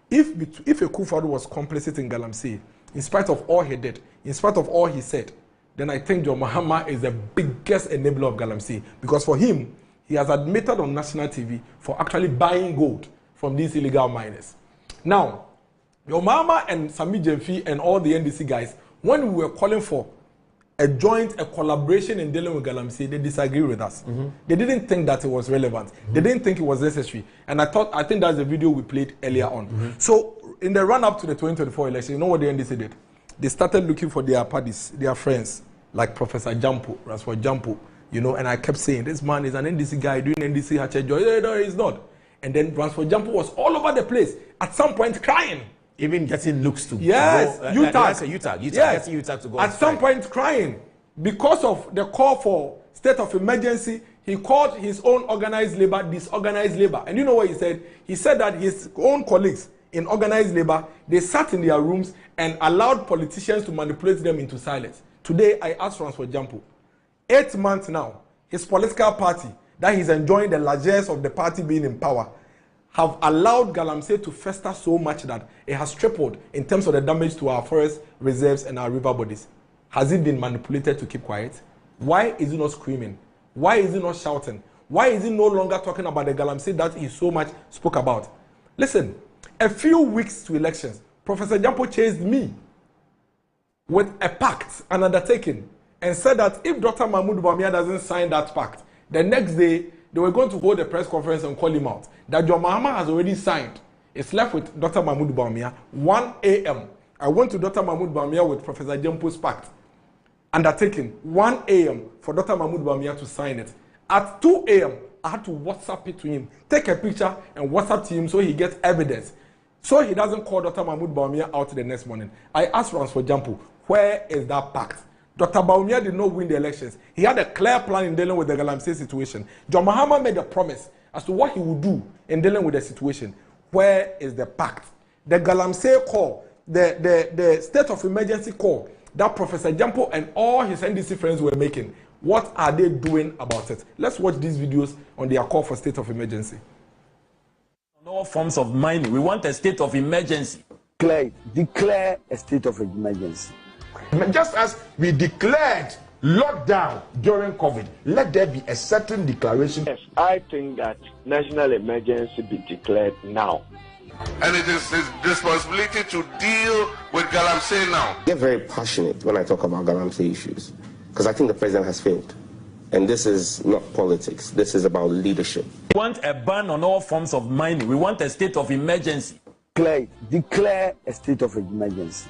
If Akufo-Addo was complicit in Galamsey, in spite of all he did, in spite of all he said, then I think John Mahama is the biggest enabler of Galamsey. Because for him, he has admitted on national TV for actually buying gold from these illegal miners. Now, John Mahama and Sami Jemfi and all the NDC guys, when we were calling for a collaboration in dealing with Galamsey, they disagree with us. They didn't think that it was relevant. They didn't think it was necessary. And I think that's the video we played earlier on. So in the run-up to the 2024 election, you know what the NDC did? They started looking for their parties, their friends, like Professor Jampo, Assafuah Jampo, you know, and I kept saying, this man is an NDC guy doing NDC Hachejo. No, he's not. And then Assafuah Jampo was all over the place, at some point crying. Even getting looks to yes, go, yes. To go at some point crying because of the call for state of emergency. He called his own organized labor disorganized labor, and you know what he said? He said that his own colleagues in organized labor, they sat in their rooms and allowed politicians to manipulate them into silence. Today, I asked for example, 8 months now, his political party that he's enjoying the largesse of the party being in power, have allowed Galamsey to fester so much that it has tripled in terms of the damage to our forest reserves and our river bodies. Has it been manipulated to keep quiet? Why is he not screaming? Why is he not shouting? Why is he no longer talking about the Galamsey that he so much spoke about? Listen, a few weeks to elections, Professor Jampo chased me with a pact, an undertaking, and said that if Dr. Mahmoud Bawumia doesn't sign that pact, the next day they were going to hold a press conference and call him out. That John Mahama has already signed. It's left with Dr. Mahmoud Bawumia, 1 a.m. I went to Dr. Mahmoud Bawumia with Professor Jampo's pact. Undertaking, 1 a.m. for Dr. Mahmoud Bawumia to sign it. At 2 a.m., I had to WhatsApp it to him, take a picture and WhatsApp to him so he gets evidence. So he doesn't call Dr. Mahmoud Bawumia out the next morning. I asked Assafuah Jampo, where is that pact? Dr. Bawumia did not win the elections. He had a clear plan in dealing with the Galamsey situation. John Mahama made a promise as to what he would do in dealing with the situation. Where is the pact? The Galamsey call, the state of emergency call that Professor Jampo and all his NDC friends were making, what are they doing about it? Let's watch these videos on their call for state of emergency. On all forms of mining, we want a state of emergency. Declare a state of emergency. Just as we declared lockdown during COVID, let there be a certain declaration. Yes, I think that national emergency be declared now. And it is his responsibility to deal with Galamsey now. I get very passionate when I talk about Galamsey issues because I think the president has failed. And this is not politics. This is about leadership. We want a ban on all forms of mining. We want a state of emergency. Declare a state of emergency.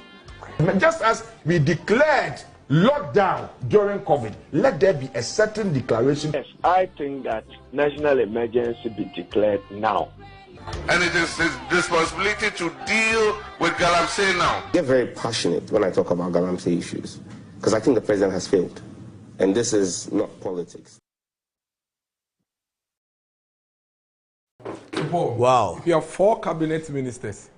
Just as we declared lockdown during COVID, let there be a certain declaration. Yes, I think that national emergency be declared now. And it is his responsibility to deal with Galamsey now. I get very passionate when I talk about Galamsey issues because I think the president has failed. And this is not politics. Wow. If you have 4 cabinet ministers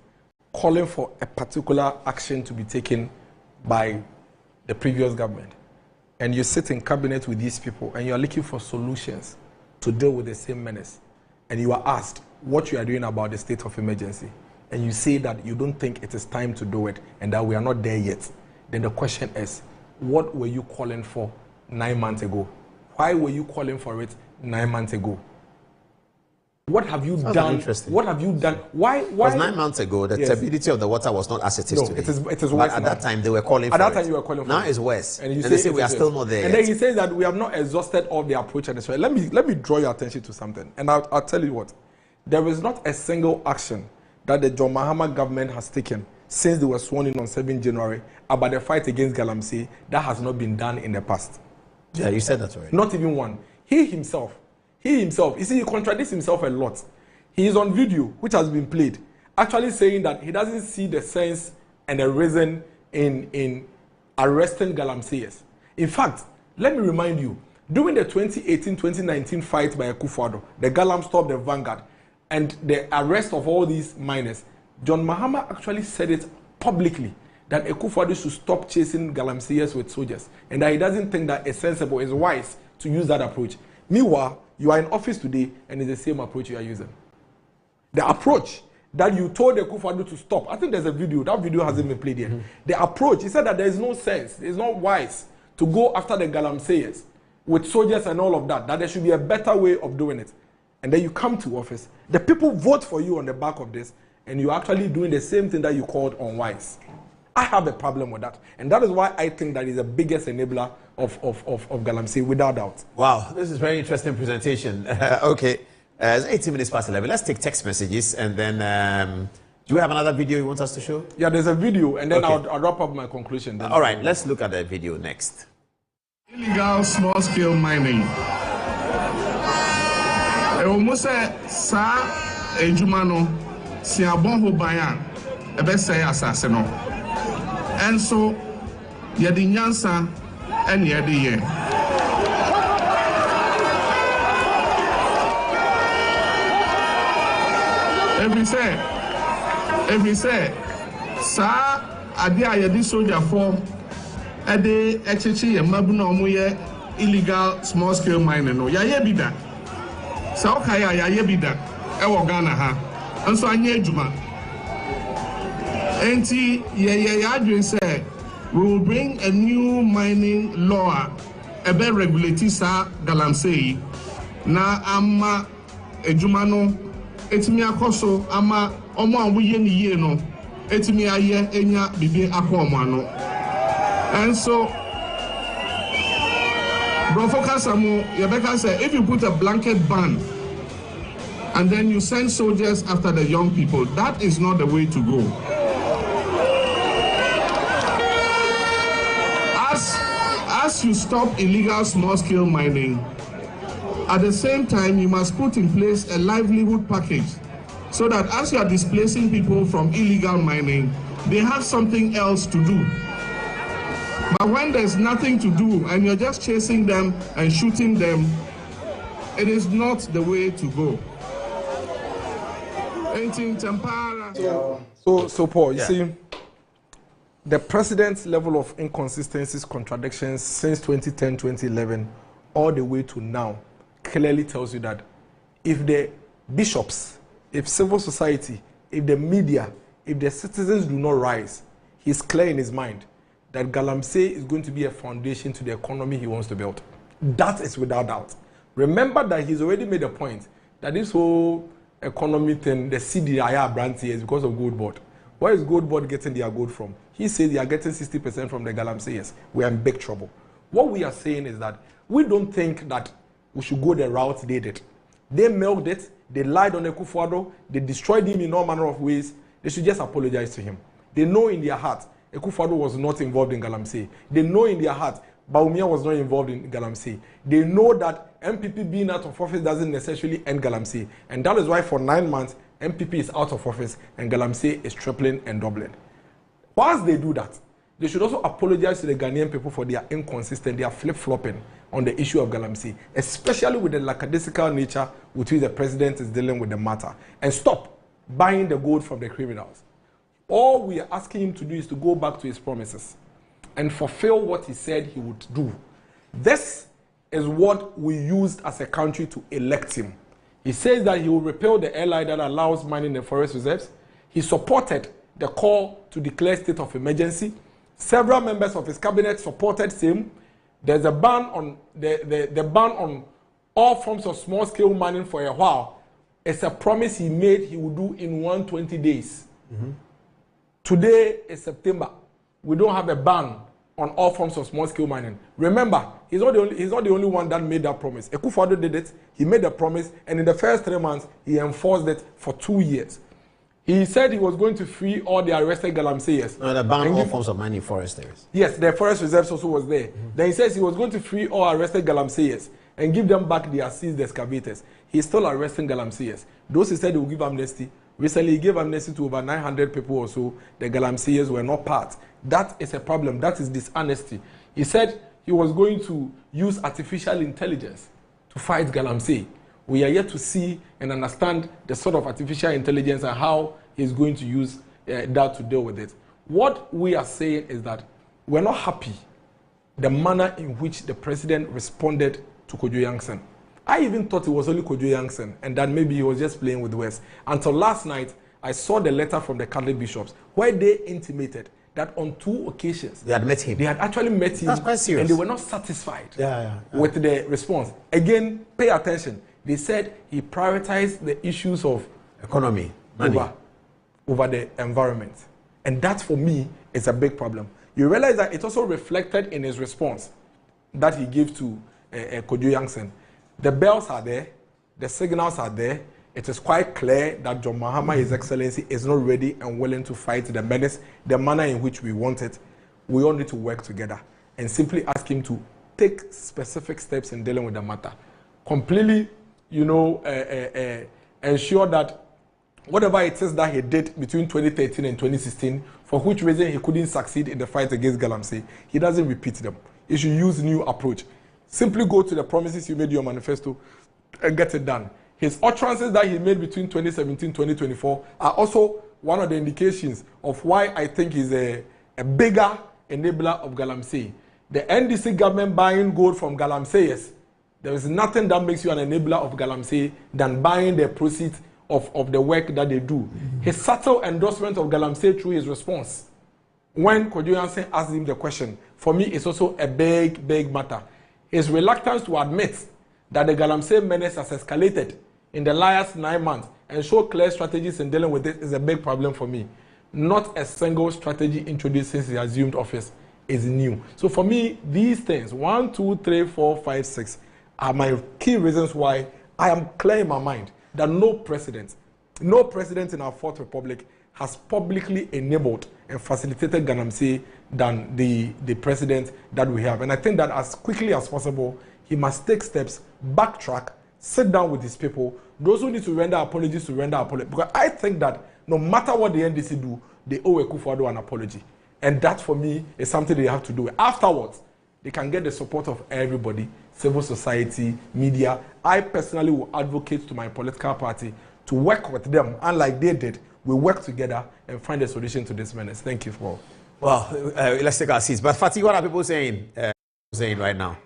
calling for a particular action to be taken by the previous government, and you sit in cabinet with these people and you are looking for solutions to deal with the same menace, and you are asked what you are doing about the state of emergency, and you say that you don't think it is time to do it and that we are not there yet, then the question is, what were you calling for 9 months ago? Why were you calling for it 9 months ago? What have you done? What have you done? Why? Because 9 months ago, the turbidity of the water was not as it is today. It is but worse at now. that time, they were calling for it. At that time, you were calling for it. Now it's worse. And they say we are still not there and yet. then he says that we have not exhausted all the approach and so let me draw your attention to something. And I'll tell you what. There is not a single action that the John Mahama government has taken since they were sworn in on 7 January about the fight against Galamsey that has not been done in the past. Yeah, you said that already. Not even one. He himself, you see, he contradicts himself a lot. He is on video, which has been played, actually saying that he doesn't see the sense and the reason in arresting Galamseyers. In fact, let me remind you, during the 2018-2019 fight by Assafuah, the Galam stopped the Vanguard, and the arrest of all these miners, John Mahama actually said it publicly that Assafuah should stop chasing Galamseyers with soldiers, and that he doesn't think that it's sensible, it's wise to use that approach. Meanwhile, you are in office today, and it's the same approach you are using. The approach that you told the Assafuah to stop, I think there's a video, that video hasn't been played yet. The approach, he said that there is no sense, it's not wise to go after the Galamseyers with soldiers and all of that there should be a better way of doing it. And then you come to office, the people vote for you on the back of this, and you're actually doing the same thing that you called unwise. I have a problem with that. And that is why I think that is the biggest enabler of Galamsey, without doubt. Wow, this is a very interesting presentation. Okay. It's 18 minutes past 11. Let's take text messages and then do you have another video you want us to show? Yeah, there's a video and then I'll wrap up my conclusion. Then all right, let's look at the video next. Illegal small-scale mining. Almost sa ejumano si abon ho bayan ebe say asase no. And so yedi nyansa and yedi ye. If he say, sa ade a yedi soldier for ade echichi ye mabuna omoye illegal small scale mining no ya ye bida. Sa okaya ya ye bida e wo Ghana ha. Nso anye adwuma. Enti ye adwin say we will bring a new mining law ebe regulate sa Galamsey na ama adwuma no etimi akoso ama omo awuye ni ye no etimi aye enya bibi akomo ano. And so Brofokasamo Yebeka said if you put a blanket ban and then you send soldiers after the young people, that is not the way to go. As you stop illegal small-scale mining, at the same time, you must put in place a livelihood package so that as you are displacing people from illegal mining, they have something else to do. But when there's nothing to do and you're just chasing them and shooting them, it is not the way to go. So Paul, you see, the president's level of inconsistencies, contradictions since 2010, 2011, all the way to now, clearly tells you that if the bishops, if civil society, if the media, if the citizens do not rise, he's clear in his mind that Galamsey is going to be a foundation to the economy he wants to build. That is without doubt. Remember that he's already made a point that this whole economy thing, the CDIR brand here is because of Gold Board. Where is Gold Board getting their gold from? He says they are getting 60% from the Galamseyers. We are in big trouble. What we are saying is that we don't think that we should go the route they did. They milked it, they lied on Akufo-Addo, they destroyed him in all manner of ways. They should just apologize to him. They know in their heart Akufo-Addo was not involved in Galamsey. They know in their heart Bawumia was not involved in Galamsey. They know that MPP being out of office doesn't necessarily end Galamsey. And that is why for 9 months, MPP is out of office and Galamsey is tripling and doubling. Whilst they do that, they should also apologize to the Ghanaian people for their inconsistent, their flip-flopping on the issue of Galamsey, especially with the lackadaisical nature with which the president is dealing with the matter, and stop buying the gold from the criminals. All we are asking him to do is to go back to his promises and fulfill what he said he would do. This is what we used as a country to elect him. He says that he will repeal the LI that allows mining the forest reserves. He supported the call to declare state of emergency. Several members of his cabinet supported same. There's a ban on the ban on all forms of small-scale mining for a while. It's a promise he made he would do in 120 days. Today is September. We don't have a ban on all forms of small-scale mining. Remember, he's not the only one that made that promise. Akufo-Addo did it. He made the promise, and in the first 3 months, he enforced it for 2 years. He said he was going to free all the arrested Galamseyers. No, the ban on all forms of mining forest areas. Yes, the forest reserves also was there. Then he says he was going to free all arrested Galamseyers and give them back their seized excavators. He's still arresting Galamseyers. Those he said he will give amnesty. Recently, he gave amnesty to over 900 people or so. The Galamseyers were not part. That is a problem. That is dishonesty. He said he was going to use artificial intelligence to fight Galamsey. We are yet to see and understand the sort of artificial intelligence and how he's going to use that to deal with it. What we are saying is that we're not happy the manner in which the president responded to Kojo Yankson. I even thought it was only Kojo Yankson and that maybe he was just playing with words. Until last night, I saw the letter from the Catholic bishops where they intimated that on 2 occasions they had met him. They had actually met him. That's quite serious. And they were not satisfied with the response. Again, pay attention. They said he prioritized the issues of economy, money, over the environment. And that for me is a big problem. You realize that it also reflected in his response that he gave to Kojo Yankson. The bells are there, the signals are there. It is quite clear that John Mahama, His Excellency, is not ready and willing to fight the menace, the manner in which we want it. We all need to work together and simply ask him to take specific steps in dealing with the matter. Completely, ensure that whatever it is that he did between 2013 and 2016, for which reason he couldn't succeed in the fight against Galamsey, he doesn't repeat them. He should use a new approach. Simply go to the promises you made in your manifesto and get it done. His utterances that he made between 2017 and 2024 are also one of the indications of why I think he's a bigger enabler of Galamsey. The NDC government buying gold from Galamseyers, there is nothing that makes you an enabler of Galamsey than buying the proceeds of the work that they do. His subtle endorsement of Galamsey through his response, when Kojo Yankson asked him the question, for me it's also a big, big matter. His reluctance to admit that the Galamsey menace has escalated in the last 9 months and show clear strategies in dealing with it is a big problem for me. Not a single strategy introduced since he assumed office is new. So for me, these things, 1, 2, 3, 4, 5, 6, are my key reasons why I am clear in my mind that no president in our 4th Republic has publicly enabled and facilitated Galamsey than the president that we have. And I think that as quickly as possible, he must take steps, backtrack, sit down with his people. Those who need to render apologies to render apologies. Because I think that no matter what the NDC do, they owe Akufo-Addo an apology. And that for me is something they have to do. Afterwards, they can get the support of everybody, civil society, media. I personally will advocate to my political party to work with them, unlike they did. We work together and find a solution to this menace. Thank you for. Well, let's take our seats. But Fatih, what are people saying right now?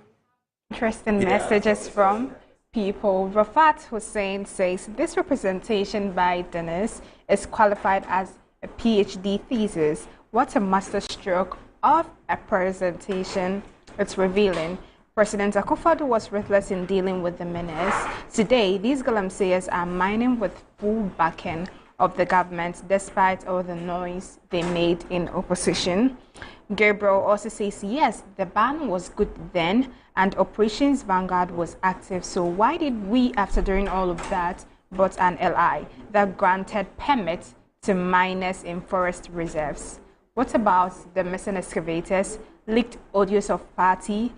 Interesting messages from people. Rafat Hussein says this representation by Dennis is qualified as a PhD thesis. What a masterstroke of a presentation. It's revealing. President Akufo-Addo was ruthless in dealing with the menace. Today, these Galamseyers are mining with full backing of the government despite all the noise they made in opposition. Gabriel also says, yes, the ban was good then and Operations Vanguard was active. So why did we, after doing all of that, brought an LI that granted permits to miners in forest reserves? What about the missing excavators, leaked audios of party,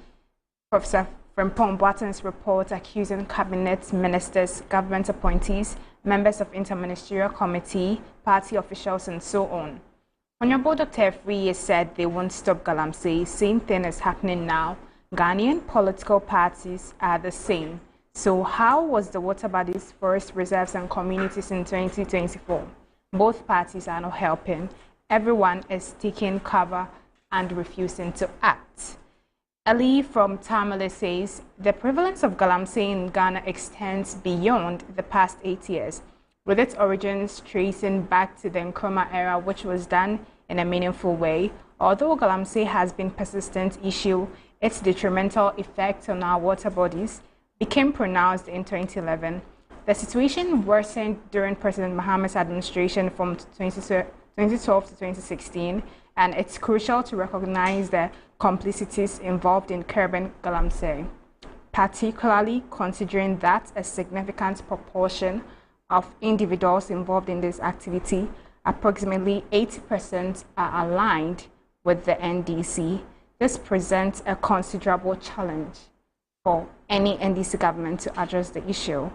Professor Frimpong Boaten's report accusing cabinet ministers, government appointees, members of interministerial committee, party officials, and so on? Honorable Dr. Efriye said they won't stop Galamsey. Same thing is happening now. Ghanaian political parties are the same. So how was the water bodies, forest reserves, and communities in 2024? Both parties are not helping. Everyone is taking cover and refusing to act. Ali from Tamale says, the prevalence of Galamsey in Ghana extends beyond the past 8 years, with its origins tracing back to the Nkrumah era, which was done in a meaningful way. Although Galamsey has been a persistent issue, its detrimental effect on our water bodies became pronounced in 2011. The situation worsened during President Mohammed's administration from 2012 to 2016, and it's crucial to recognize the complicities involved in curbing Galamsey, particularly considering that a significant proportion of individuals involved in this activity, approximately 80%, are aligned with the NDC. This presents a considerable challenge for any NDC government to address the issue.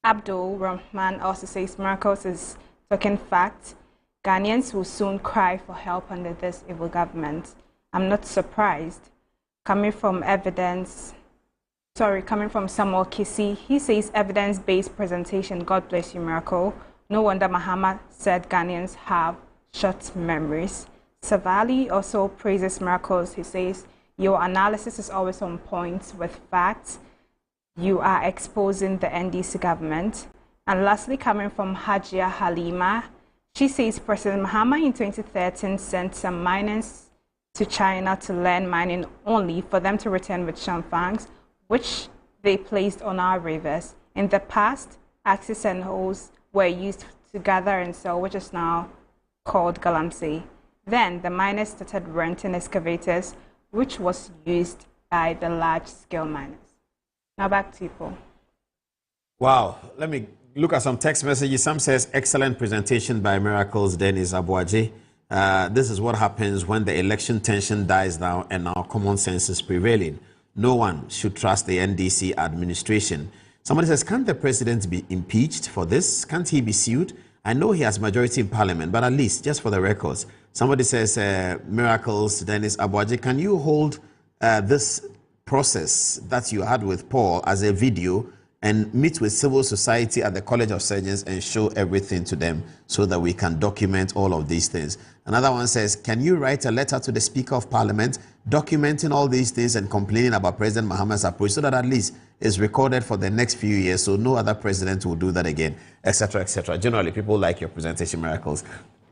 Abdul Rahman also says miracles is talking fact. Ghanaians will soon cry for help under this evil government. I'm not surprised. Coming from Samuel Kisi, he says evidence-based presentation. God bless you, Miracle. No wonder Mahama said Ghanaians have short memories. Savali also praises Miracles. He says, your analysis is always on point with facts. You are exposing the NDC government. And lastly, coming from Hajia Halima, she says President Mahama in 2013 sent some miners to China to learn mining only for them to return with shamfangs, which they placed on our rivers. In the past, axes and hoes were used to gather and sell, which is now called Galamsey. Then the miners started renting excavators, which was used by the large-scale miners. Now back to you, Paul. Wow. Let me look at some text messages. Some says, excellent presentation by Miracles Dennis Abuaje. This is what happens when the election tension dies down and our common sense is prevailing. No one should trust the NDC administration. Somebody says, can't the president be impeached for this? Can't he be sued? I know he has majority in parliament, but at least, just for the records. Somebody says, Miracles Dennis Abuaje, can you hold this process that you had with Paul as a video and meet with civil society at the College of Surgeons and show everything to them so that we can document all of these things? Another one says, can you write a letter to the Speaker of Parliament documenting all these things and complaining about President Mohammed's approach so that at least it's recorded for the next few years so no other president will do that again, etc., etc. Generally, people like your presentation, Miracles.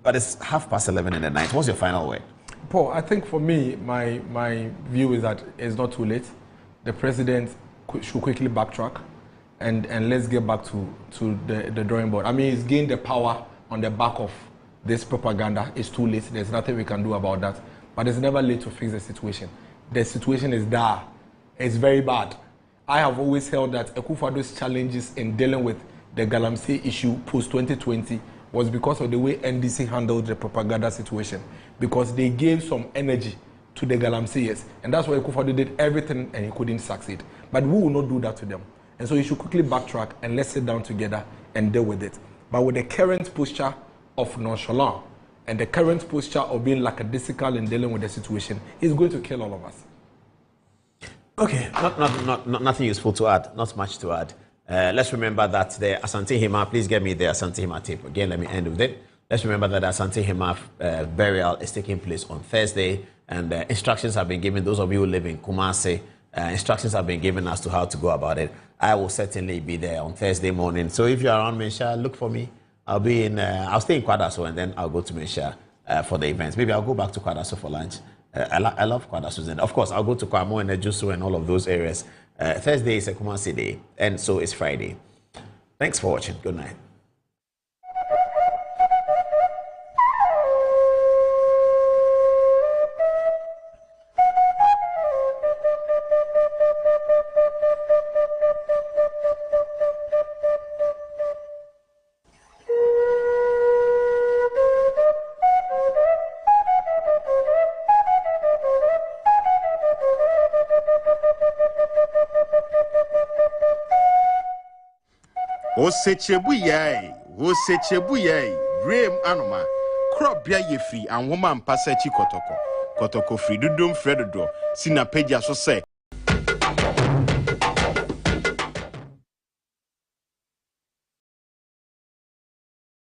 But it's 11:30 in the night. What's your final word? Paul, I think for me, my view is that it's not too late. The president should quickly backtrack and let's get back to the drawing board. I mean, he's gained the power on the back of this propaganda. It's too late. There's nothing we can do about that. But it's never late to fix the situation. The situation is dire. It's very bad. I have always held that Akufo-Addo's challenges in dealing with the Galamsey issue post-2020 was because of the way NDC handled the propaganda situation. Because they gave some energy to the Galamseyers. And that's why Akufo-Addo did everything and he couldn't succeed. But we will not do that to them. And so you should quickly backtrack and let's sit down together and deal with it. But with the current posture of nonchalance and the current posture of being lackadaisical in dealing with the situation, it's going to kill all of us. Okay, nothing useful to add, not much to add. Let's remember that the Asante Hima, please get me the Asante Hima tape again. Let me end with it. Let's remember that the Asante Hima burial is taking place on Thursday, and instructions have been given. Those of you who live in Kumasi, instructions have been given as to how to go about it. I will certainly be there on Thursday morning. So if you're around Mensha, look for me. I'll be in. I'll stay in Kwadaso and then I'll go to Mensha for the events. Maybe I'll go back to Kwadaso for lunch. I love Kwadaso. And of course, I'll go to Kwamo and Ejusu and all of those areas. Thursday is a Kumasi day, and so is Friday. Thanks for watching. Good night. Osechebu yai, Graham Anoma, crop bia ye free and woman passachi kotoko. Kotoko free dudum fredodo, sina peja so say,